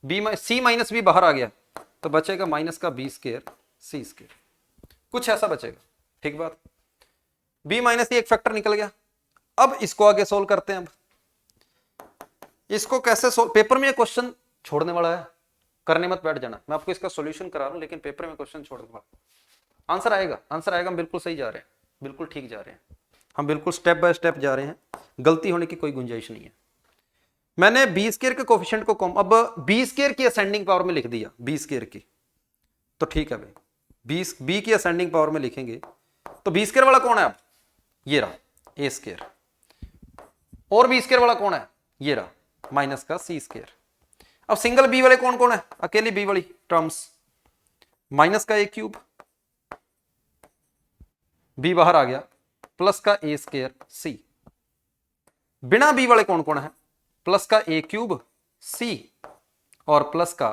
b c minus b बाहर आ गया, तो बचेगा माइनस का बी स्क्वायर सी स्क्वायर, कुछ ऐसा बचेगा, ठीक बात। बी माइनस सी एक फैक्टर निकल गया, अब इसको आगे सोल्व करते हैं। अब इसको कैसे सोल्व, पेपर में ये क्वेश्चन छोड़ने वाला है, करने मत बैठ जाना, मैं आपको इसका सॉल्यूशन करा रहा हूं, लेकिन पेपर में क्वेश्चन छोड़ने वाला, आंसर आएगा, आंसर आएगा, हम बिल्कुल सही जा रहे हैं, बिल्कुल ठीक जा रहे हैं, हम बिल्कुल स्टेप बाय स्टेप जा रहे हैं, गलती होने की कोई गुंजाइश नहीं है। मैंने बी स्क्वायर के कोफिशिएंट को कम, अब बी स्क्वायर की असेंडिंग पावर में लिख दिया, बी स्क्वायर की, तो ठीक है भाई, बी की असेंडिंग पावर में लिखेंगे, तो बी स्क्वायर वाला कौन है, अब ये रहा ए स्क्वायर, और बी स्क्वायर वाला कौन है, ये रहा माइनस का सी स्क्वायर। अब सिंगल बी वाले कौन कौन है, अकेली बी वाली टर्म्स, माइनस का ए क्यूब, बी बाहर आ गया, प्लस का ए स्क्वायर सी, बिना बी वाले कौन कौन है, प्लस का ए क्यूब सी और प्लस का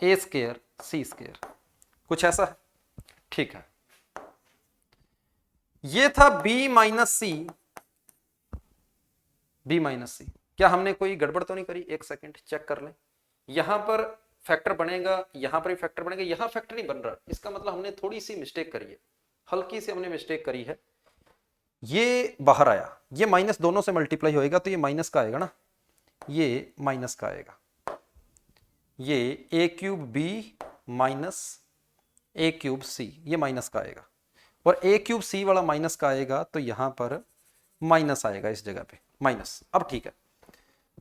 ए स्क्वायर सी स्क्वायर, कुछ ऐसा है, ठीक है। ये था B minus c, B minus सी, क्या हमने कोई गड़बड़ तो नहीं करी, एक सेकंड चेक कर लें, यहां पर फैक्टर बनेगा, यहां पर भी फैक्टर बनेगा, यहां फैक्टर नहीं बन रहा, इसका मतलब हमने थोड़ी सी मिस्टेक करी है, हल्की सी हमने मिस्टेक करी है, ये बाहर आया, ये माइनस दोनों से मल्टीप्लाई होएगा, तो ये माइनस का आएगा ना, ये माइनस का आएगा, ये ए cube B minus a cube C, ये माइनस का आएगा, और ए क्यूब सी वाला माइनस का आएगा, तो यहां पर माइनस आएगा इस जगह पे माइनस। अब ठीक है,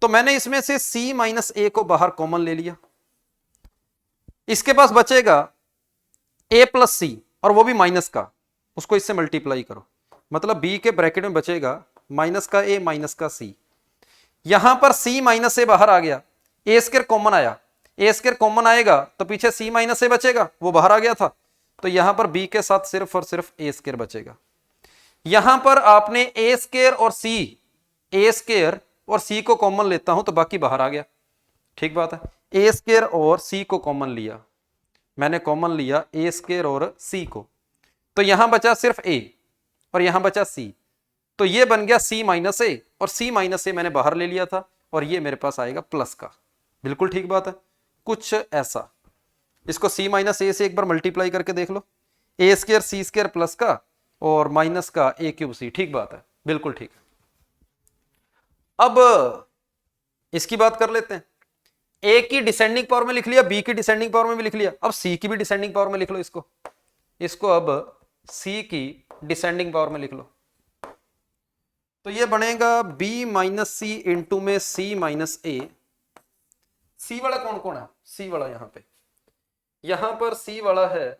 तो मैंने इसमें से सी माइनस ए को बाहर कॉमन ले लिया, इसके पास बचेगा ए प्लस सी, और वो भी माइनस का, उसको इससे मल्टीप्लाई करो, मतलब बी के ब्रैकेट में बचेगा माइनस का ए माइनस का सी, यहां पर सी माइनस से बाहर आ गया, ए स्क्वायर कॉमन आया, ए स्क्वायर कॉमन आएगा तो पीछे सी माइनस से बचेगा, वो बाहर आ गया था, तो यहां पर बी के साथ सिर्फ और सिर्फ ए स्क्वायर बचेगा, यहां पर आपने ए स्क्वायर और सी, ए स्क्वायर और सी को कॉमन लेता हूं तो बाकी बाहर आ गया, ठीक बात है, ए स्क्वायर और सी को कॉमन लिया, मैंने कॉमन लिया ए स्क्वायर और सी को, तो यहां बचा सिर्फ ए और यहां बचा सी, तो ये बन गया सी माइनस ए, और सी माइनस ए मैंने बाहर ले लिया था, और ये मेरे पास आएगा प्लस का, बिल्कुल ठीक बात है, कुछ ऐसा। इसको सी माइनस ए से एक बार मल्टीप्लाई करके देख लो, ए स्क्वायर सी स्क्वायर प्लस का और माइनस का ए क्यूब सी, ठीक बात है, बिल्कुल ठीक है। अब इसकी बात कर लेते हैं, ए की डिसेंडिंग पावर में लिख लिया, बी की डिसेंडिंग पावर में भी लिख लिया, अब सी की भी डिसेंडिंग पावर में लिख लो, इसको अब सी की डिसेंडिंग पावर में लिख लो, तो ये बनेगा b माइनस सी इंटू में c माइनस ए, सी वाला कौन कौन है, सी वाला यहां पर सी वाला है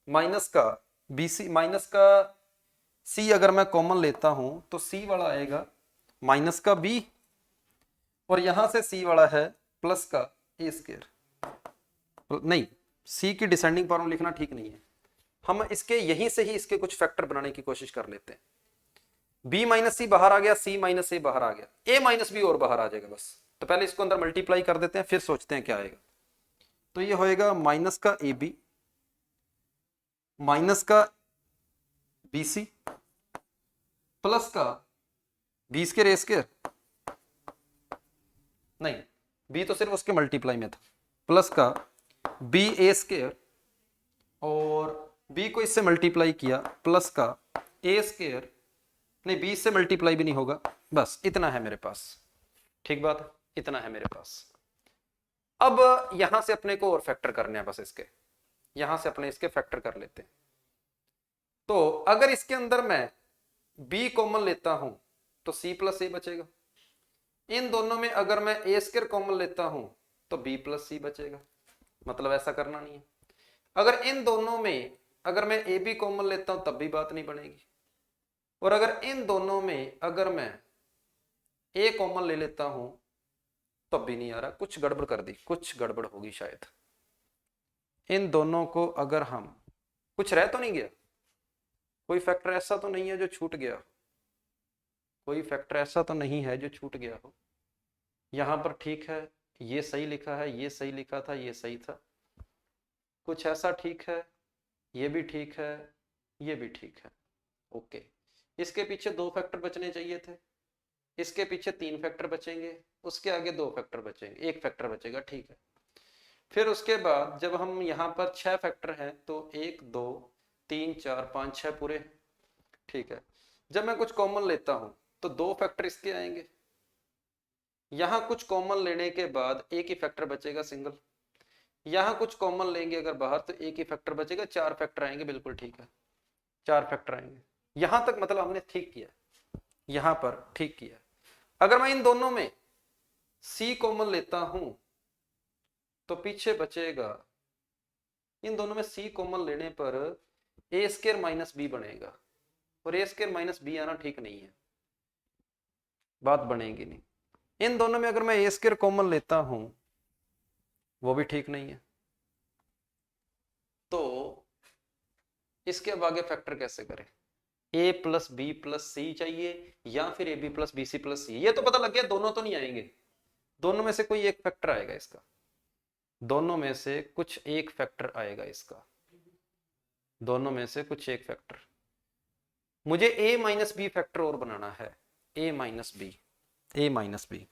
माइनस का बी सी, माइनस का सी अगर मैं कॉमन लेता हूं तो सी वाला आएगा माइनस का b, और यहां से सी वाला है प्लस का ए स्क्वायर, नहीं सी की डिसेंडिंग पावर में लिखना ठीक नहीं है, हम इसके यहीं से ही इसके कुछ फैक्टर बनाने की कोशिश कर लेते हैं, b माइनस सी बाहर आ गया, c माइनस ए बाहर आ गया, a माइनस बी और बाहर आ जाएगा बस, तो पहले इसको अंदर मल्टीप्लाई कर देते हैं फिर सोचते हैं क्या आएगा, तो ये होएगा माइनस का ए बी माइनस का बी सी प्लस का बी स्क्वायर ए स्क्वायर, नहीं b तो सिर्फ उसके मल्टीप्लाई में था, प्लस का बी ए स्क्वायर और बी को इससे मल्टीप्लाई किया प्लस का ए स्क्वायर, नहीं बी से मल्टीप्लाई भी नहीं होगा, बस इतना है मेरे पास। ठीक बात है, इतना है मेरे पास। अब यहां से अपने को और फैक्टर करने हैं, बस इसके यहां से अपने इसके फैक्टर कर लेते हैं। तो अगर इसके अंदर मैं b कॉमन लेता हूं तो c प्लस ए बचेगा। इन दोनों में अगर मैं ए स्क्वायर कॉमन लेता हूं तो b प्लस सी बचेगा। मतलब ऐसा करना नहीं है। अगर इन दोनों में अगर मैं ए बी कॉमन लेता हूं तब भी बात नहीं बनेगी, और अगर इन दोनों में अगर मैं ए कॉमन ले लेता हूं तब भी नहीं आ रहा। कुछ गड़बड़ कर दी, कुछ गड़बड़ होगी शायद। इन दोनों को अगर हम, कुछ रह तो नहीं गया, कोई फैक्टर ऐसा तो नहीं है जो छूट गया, कोई फैक्टर ऐसा तो नहीं है जो छूट गया हो। यहां पर ठीक है, ये सही लिखा है, ये सही लिखा था, ये सही था, कुछ ऐसा ठीक है, ये भी ठीक है, ये भी ठीक है। ओके, इसके पीछे 2 फैक्टर बचने चाहिए थे, इसके पीछे 3 फैक्टर बचेंगे, उसके आगे 2 फैक्टर बचेंगे, 1 फैक्टर बचेगा। ठीक है, फिर उसके बाद जब हम यहाँ पर 6 फैक्टर हैं तो 1 2 3 4 5 6 पूरे। ठीक है, जब मैं कुछ कॉमन लेता हूं तो 2 फैक्टर इसके आएंगे, यहां कुछ कॉमन लेने के बाद एक ही फैक्टर बचेगा सिंगल, यहां कुछ कॉमन लेंगे अगर बाहर तो एक ही फैक्टर बचेगा, 4 फैक्टर आएंगे। बिल्कुल ठीक है, 4 फैक्टर आएंगे। यहां तक मतलब हमने ठीक किया, यहां पर ठीक किया। अगर मैं इन दोनों में c कॉमन लेता हूं तो पीछे बचेगा, इन दोनों में c कॉमन लेने पर ए स्क्वायर माइनस बी बनेगा, और ए स्क्वायर माइनस बी आना ठीक नहीं है, बात बनेगी नहीं। इन दोनों में अगर मैं ए स्क्वायर कॉमन लेता हूं वो भी ठीक नहीं है। तो इसके अब आगे फैक्टर कैसे करें? A plus b plus c चाहिए या फिर a b plus b c plus c. ये तो पता लग गया दोनों तो नहीं आएंगे, दोनों में से कोई एक फैक्टर आएगा इसका, दोनों में से कुछ एक फैक्टर आएगा इसका, दोनों में से कुछ एक फैक्टर। मुझे a माइनस बी फैक्टर और बनाना है, a minus b, a minus b.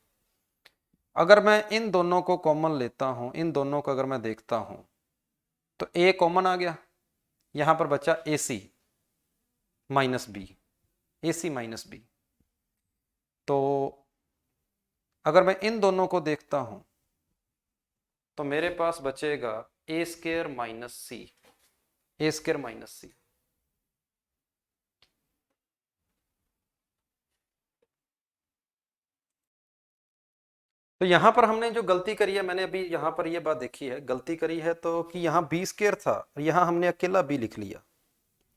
अगर मैं इन दोनों को कॉमन लेता हूं, इन दोनों को अगर मैं देखता हूं तो a कॉमन आ गया, यहां पर बचा ac minus b, ac minus b. तो अगर मैं इन दोनों को देखता हूं तो मेरे पास बचेगा ए स्क्वायर माइनस सी, ए स्क्वायर माइनस सी। तो यहां पर हमने जो गलती करी है, मैंने अभी यहां पर ये बात देखी है, गलती करी है तो कि यहां बी स्क्वायर था और यहां हमने अकेला बी लिख लिया,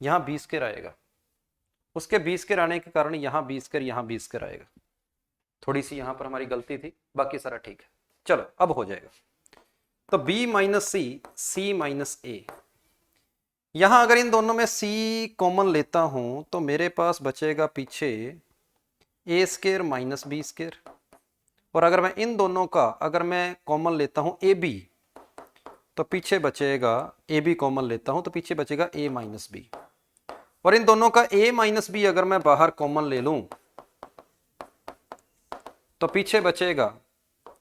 यहां बी स्क्वायर आएगा, उसके बी स्क्वायर आने के कारण यहां बी स्क्वायर, यहां बी स्क्वायर आएगा। थोड़ी सी यहां पर हमारी गलती थी, बाकी सारा ठीक है। चलो अब हो जाएगा। तो b माइनस सी, सी माइनस ए। यहां अगर इन दोनों में c कॉमन लेता हूं तो मेरे पास बचेगा पीछे ए स्क्वायर माइनस बी स्क्वायर, और अगर मैं इन दोनों का अगर मैं कॉमन लेता हूं ए बी तो पीछे बचेगा, ए बी कॉमन लेता हूं तो पीछे बचेगा a माइनस बी, और इन दोनों का a माइनस बी अगर मैं बाहर कॉमन ले लूं तो पीछे बचेगा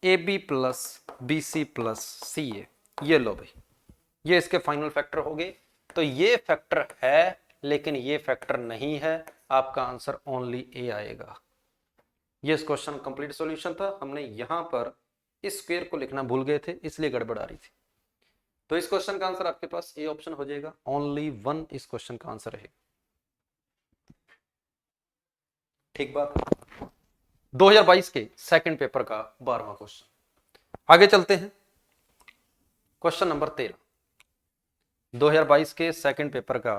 a b plus b c plus c a. ये लो भाई, ये इसके फाइनल फैक्टर हो गए। तो ये फैक्टर है लेकिन ये फैक्टर नहीं है, आपका आंसर ओनली ए आएगा। ये इस क्वेश्चन कंप्लीट सॉल्यूशन था। हमने यहां पर इस स्क्वायर को लिखना भूल गए थे इसलिए गड़बड़ आ रही थी। तो इस क्वेश्चन का आंसर आपके पास ए ऑप्शन हो जाएगा, ओनली 1 इस क्वेश्चन का आंसर है। ठीक बात। 2022 के सेकंड पेपर का 12वां क्वेश्चन। आगे चलते हैं, क्वेश्चन नंबर 13, 2022 के सेकंड पेपर का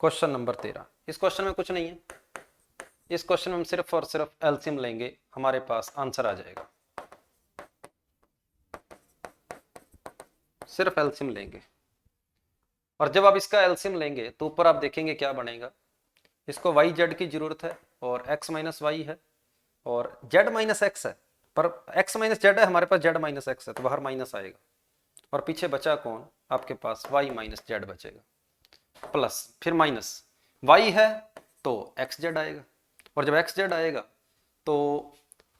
क्वेश्चन नंबर 13। इस क्वेश्चन में कुछ नहीं है, इस क्वेश्चन में हम सिर्फ और सिर्फ एलसीएम लेंगे, हमारे पास आंसर आ जाएगा। सिर्फ एलसीएम लेंगे, और जब आप इसका एलसीएम लेंगे तो ऊपर आप देखेंगे क्या बनेगा। इसको वाई जेड की जरूरत है और एक्स माइनस वाई है और जेड माइनस एक्स है, पर एक्स माइनस जेड है, हमारे पास जेड माइनस एक्स है तो बाहर माइनस आएगा, और पीछे बचा कौन, आपके पास वाई माइनस जेड बचेगा, प्लस फिर माइनस वाई है तो एक्स जेड आएगा, और जब एक्स जेड आएगा तो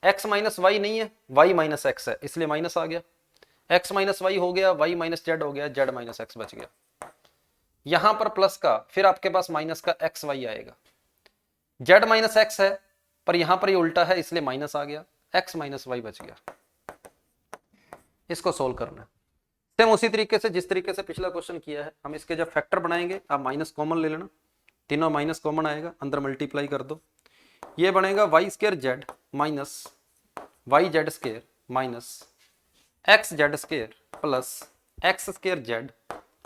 एक्स माइनस वाई नहीं है, वाई माइनस एक्स है इसलिए माइनस आ गया, एक्स माइनस वाई हो गया, वाई माइनस जेड हो गया, जेड माइनस एक्स बच गया। यहां पर प्लस का, फिर आपके पास माइनस का एक्स वाई आएगा। जेड माइनस एक्स है पर यहां पर ये उल्टा है इसलिए माइनस आ गया, एक्स माइनस वाई बच गया। इसको सोल्व करना है सेम उसी तरीके से जिस तरीके से पिछला क्वेश्चन किया है। हम इसके जब फैक्टर बनाएंगे, आप माइनस कॉमन ले लेना, तीनों माइनस कॉमन आएगा, अंदर मल्टीप्लाई कर दो, ये बनेगा y square z minus y z square minus x z square plus x square z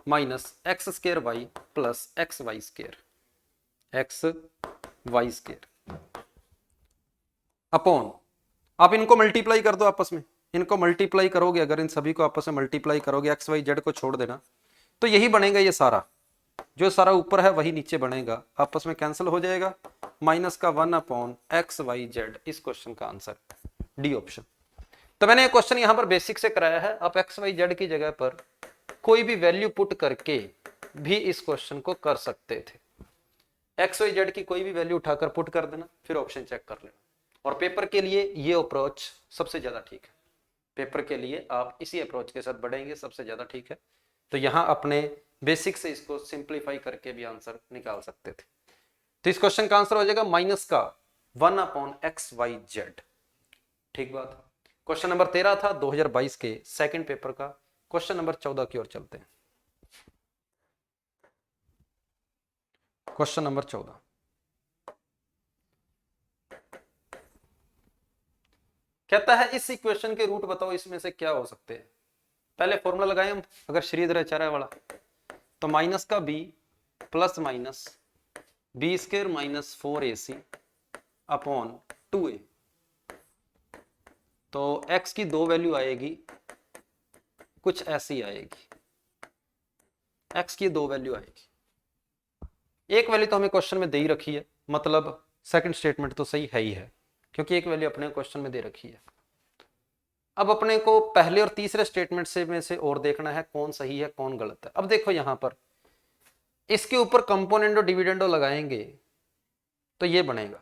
minus x square y plus x y square, x y square upon, आप इनको मल्टीप्लाई कर दो आपस में, इनको मल्टीप्लाई करोगे अगर, इन सभी को आपस में मल्टीप्लाई करोगे, एक्स वाई जेड को छोड़ देना, तो यही बनेगा, ये सारा जो सारा ऊपर है वही नीचे बनेगा, आपस में कैंसिल हो जाएगा, माइनस का 1 अपॉन एक्स वाई जेड। इस क्वेश्चन का आंसर डी ऑप्शन। तो मैंने ये क्वेश्चन यहां पर बेसिक से कराया है, आप एक्स वाई जेड की जगह पर कोई भी वैल्यू पुट करके भी इस क्वेश्चन को कर सकते थे। एक्स वाई जेड की कोई भी वैल्यू उठाकर पुट कर देना, फिर ऑप्शन चेक कर लेना, और पेपर के लिए ये अप्रोच सबसे ज्यादा ठीक है। पेपर के लिए आप इसी अप्रोच के साथ बढ़ेंगे, सबसे ज्यादा ठीक है। तो यहां अपने बेसिक से इसको सिंप्लीफाई करके भी आंसर निकाल सकते थे। तो इस क्वेश्चन का आंसर हो जाएगा माइनस का 1 अपॉन एक्स वाई जेड। ठीक बात। क्वेश्चन नंबर 13 था 2022 के सेकंड पेपर का। क्वेश्चन नंबर 14 की ओर चलते हैं। क्वेश्चन नंबर 14 कहता है इस इक्वेशन के रूट बताओ, इसमें से क्या हो सकते हैं। पहले फॉर्मूला लगाए हम, अगर श्रीधराचार्य वाला, तो माइनस का b plus minus b square minus 4ac upon 2a। तो x की दो वैल्यू आएगी, कुछ ऐसी आएगी, x की दो वैल्यू आएगी, एक वैल्यू तो हमें क्वेश्चन में दे ही रखी है, मतलब सेकंड स्टेटमेंट तो सही है ही है, क्योंकि एक वैल्यू अपने क्वेश्चन में दे रखी है। अब अपने को पहले और तीसरे स्टेटमेंट से में से और देखना है कौन सही है कौन गलत है। अब देखो यहां पर इसके ऊपर कंपोनेंडो डिविडेंडो लगाएंगे तो ये बनेगा,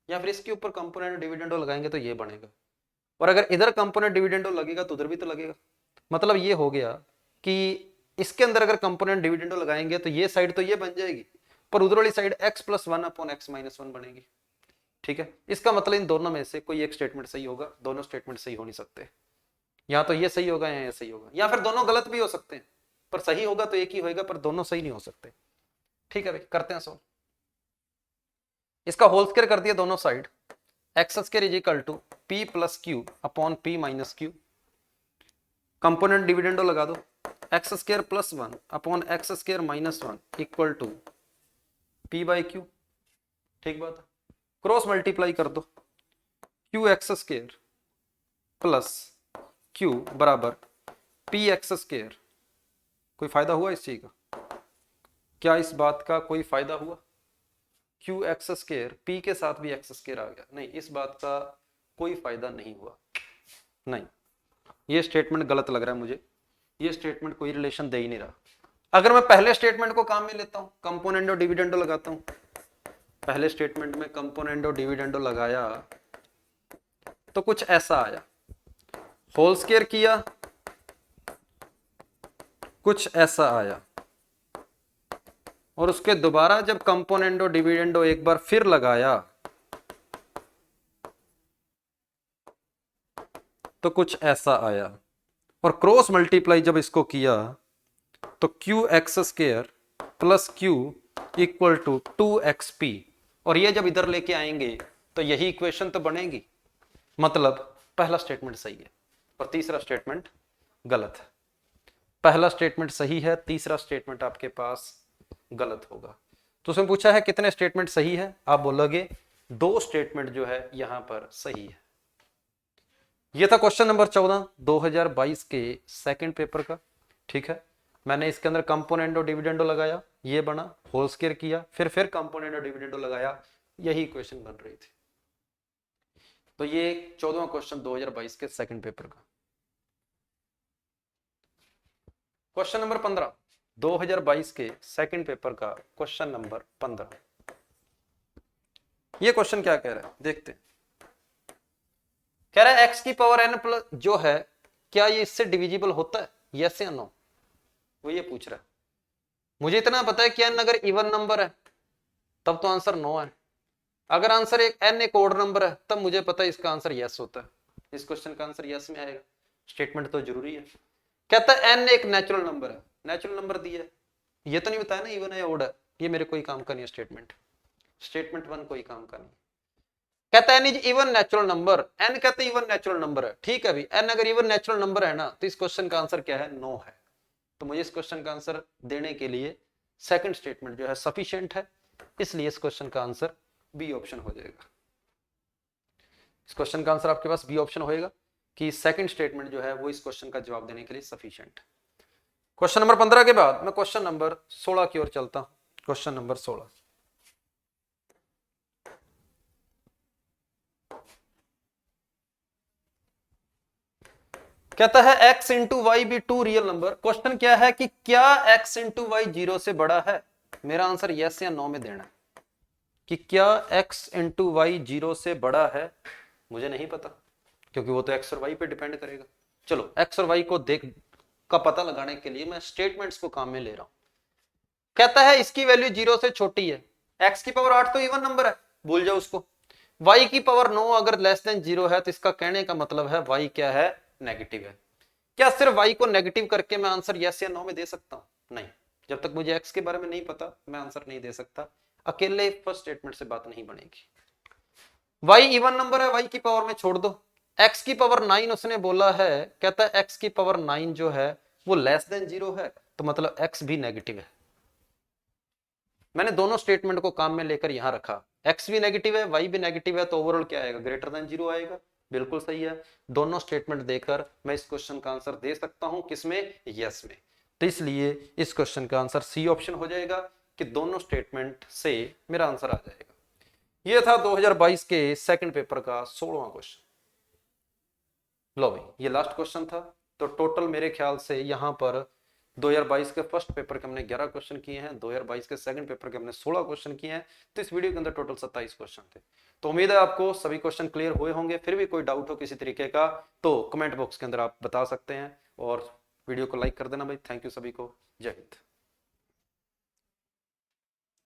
या फिर इसके ऊपर कंपोनेंडो डिविडेंडो लगाएंगे तो ये बनेगा, और अगर इधर कंपोनेंट डिविडेंडो लगेगा तो उधर भी तो लगेगा। मतलब ये हो गया कि इसके अंदर अगर कंपोनेंट डिविडेंडो लगाएंगे तो ये साइड तो ये बन जाएगी, पर उधर वाली side x plus 1 upon x minus 1 बनेगी। ठीक है, इसका मतलब इन दोनों में से कोई एक स्टेटमेंट सही होगा, दोनों स्टेटमेंट सही हो नहीं सकते। या तो ये सही होगा या ये सही होगा, या फिर दोनों गलत भी हो सकते हैं, पर सही होगा तो एक ही होगा, पर दोनों सही नहीं हो सकते। ठीक है भाई, करते हैं सॉल्व। इसका होल स्क्वायर कर दिया दोनों side, x square is equal to p plus q upon p minus q. Componendo dividendo लगा दो, x square plus 1 upon x square minus 1 equal to p by q. ठीक बात है, क्रॉस मल्टीप्लाई कर दो, q x square plus q बराबर p x square. कोई फायदा हुआ इस चीज का? क्या इस बात का कोई फायदा हुआ? क्यू एक्स स्क्वायर पी के साथ भी एक्स स्क्वायर आ गया, नहीं, इस बात का कोई फायदा नहीं हुआ। नहीं, ये स्टेटमेंट गलत लग रहा है मुझे, ये स्टेटमेंट कोई रिलेशन दे ही नहीं रहा। अगर मैं पहले स्टेटमेंट को काम में लेता हूं, कंपोनेंडो डिविडेंडो लगाता हूं, पहले स्टेटमेंट में कंपोनेंडो डिविडेंडो लगाया तो कुछ ऐसा आया, होल स्क्वायर किया कुछ ऐसा आया, और उसके दोबारा जब कंपोनेंडो डिविडेंडो एक बार फिर लगाया तो कुछ ऐसा आया, और क्रॉस मल्टीप्लाई जब इसको किया तो q x square plus q equal to 2xp, और ये जब इधर लेके आएंगे तो यही इक्वेशन तो बनेगी। मतलब पहला स्टेटमेंट सही है और तीसरा स्टेटमेंट गलत है। पहला स्टेटमेंट सही है, तीसरा स्टेटमेंट आपके पास गलत होगा। तो उसमें पूछा है कितने स्टेटमेंट सही है, आप बोलोगे दो स्टेटमेंट जो है यहां पर सही है। यह था क्वेश्चन नंबर 14 2022 के सेकंड पेपर का। ठीक है, मैंने इसके अंदर कंपोनेंडो डिविडेंडो लगाया, ये बना, होल स्क्वायर किया, फिर कंपोनेंडो डिविडेंडो लगाया, यही इक्वेशन बन रही थी। तो ये 14वां क्वेश्चन 2022 के सेकंड पेपर का। क्वेश्चन नंबर 15 2022 के सेकंड पेपर का, क्वेश्चन नंबर 15। ये क्वेश्चन क्या कह रहा है देखते हैं। कह रहा है एक्स की पावर एन प्लस जो है, क्या ये इससे डिविजिबल होता है, यस या नो, वो ये पूछ रहा है। मुझे इतना पता है कि n अगर इवन नंबर है तब तो आंसर 9 है, अगर आंसर एक n एक ओड नंबर है तब मुझे पता है इसका आंसर यस होता है, इस क्वेश्चन का आंसर यस में आएगा। स्टेटमेंट तो जरूरी है। कहता है n एक नेचुरल नंबर है, नेचुरल नंबर दिया है, ये तो नहीं बताया ना इवन है या ओड है, ये मेरे कोई काम का नहीं है स्टेटमेंट, स्टेटमेंट 1 कोई काम का नहीं। कहता है n is even natural number, n कहते हैं इवन नेचुरल नंबर है, ठीक है भी n अगर इवन नेचुरल नंबर है ना तो इस क्वेश्चन का आंसर क्या है, 9 है। तो मुझे इस क्वेश्चन का आंसर देने के लिए सेकंड स्टेटमेंट जो है सफिशिएंट है, इसलिए इस क्वेश्चन का आंसर बी ऑप्शन हो जाएगा। इस क्वेश्चन का आंसर आपके पास बी ऑप्शन होएगा कि सेकंड स्टेटमेंट जो है वो इस क्वेश्चन का जवाब देने के लिए सफिशिएंट है। क्वेश्चन नंबर 15 के बाद मैं क्वेश्चन नंबर 16 की ओर चलता हूं। क्वेश्चन नंबर 16 कहता है x into y be two real number. Question क्या है कि क्या x इंटू वाई 0 से बड़ा है, मेरा आंसर यस या नो में देना है कि क्या x इंटू वाई 0 से बड़ा है, मुझे नहीं पता क्योंकि वो तो x और y पे डिपेंड करेगा। चलो x और y को देख का पता लगाने के लिए मैं स्टेटमेंट्स को काम में ले रहा हूं। कहता है इसकी वैल्यू 0 से छोटी है, x की पावर 8 तो इवन नंबर है, भूल जाओ उसको, y की पावर 9 अगर लेस देन 0 है तो इसका कहने का मतलब है y क्या है, नेगेटिव है। क्या सिर्फ y को नेगेटिव करके मैं आंसर यस या नो में दे सकता हूं, नहीं, जब तक मुझे x के बारे में नहीं पता मैं आंसर नहीं दे सकता, अकेले फर्स्ट स्टेटमेंट से बात नहीं बनेगी। y इवन नंबर है, y की पावर में छोड़ दो, x की पावर 9 उसने बोला है, कहता है x की पावर 9 जो है वो लेस देन 0 है, तो मतलब x भी नेगेटिव है। मैंने दोनों स्टेटमेंट को काम में लेकर यहां रखा, x भी नेगेटिव है y भी नेगेटिव है, तो ओवरऑल क्या आएगा, ग्रेटर देन 0 आएगा। बिल्कुल सही है, दोनों स्टेटमेंट देकर मैं इस क्वेश्चन का आंसर दे सकता हूं, किसमें, यस में। तो इसलिए इस क्वेश्चन का आंसर सी ऑप्शन हो जाएगा कि दोनों स्टेटमेंट से मेरा आंसर आ जाएगा। यह था 2022 के सेकंड पेपर का 16वां क्वेश्चन। लो भाई ये लास्ट क्वेश्चन था, तो टोटल मेरे ख्याल से यहां पर 2022 के फर्स्ट पेपर के हमने 11 क्वेश्चन किए हैं, 2022 के सेकंड पेपर के हमने 16 क्वेश्चन किए हैं, तो इस वीडियो के अंदर टोटल 27 क्वेश्चन थे। तो उम्मीद है आपको सभी क्वेश्चन क्लियर हुए होंगे। फिर भी कोई डाउट हो किसी तरीके का तो कमेंट बॉक्स के अंदर आप बता सकते हैं, और वीडियो को लाइक कर देना भाई। थैंक यू सभी को, जय हिंद।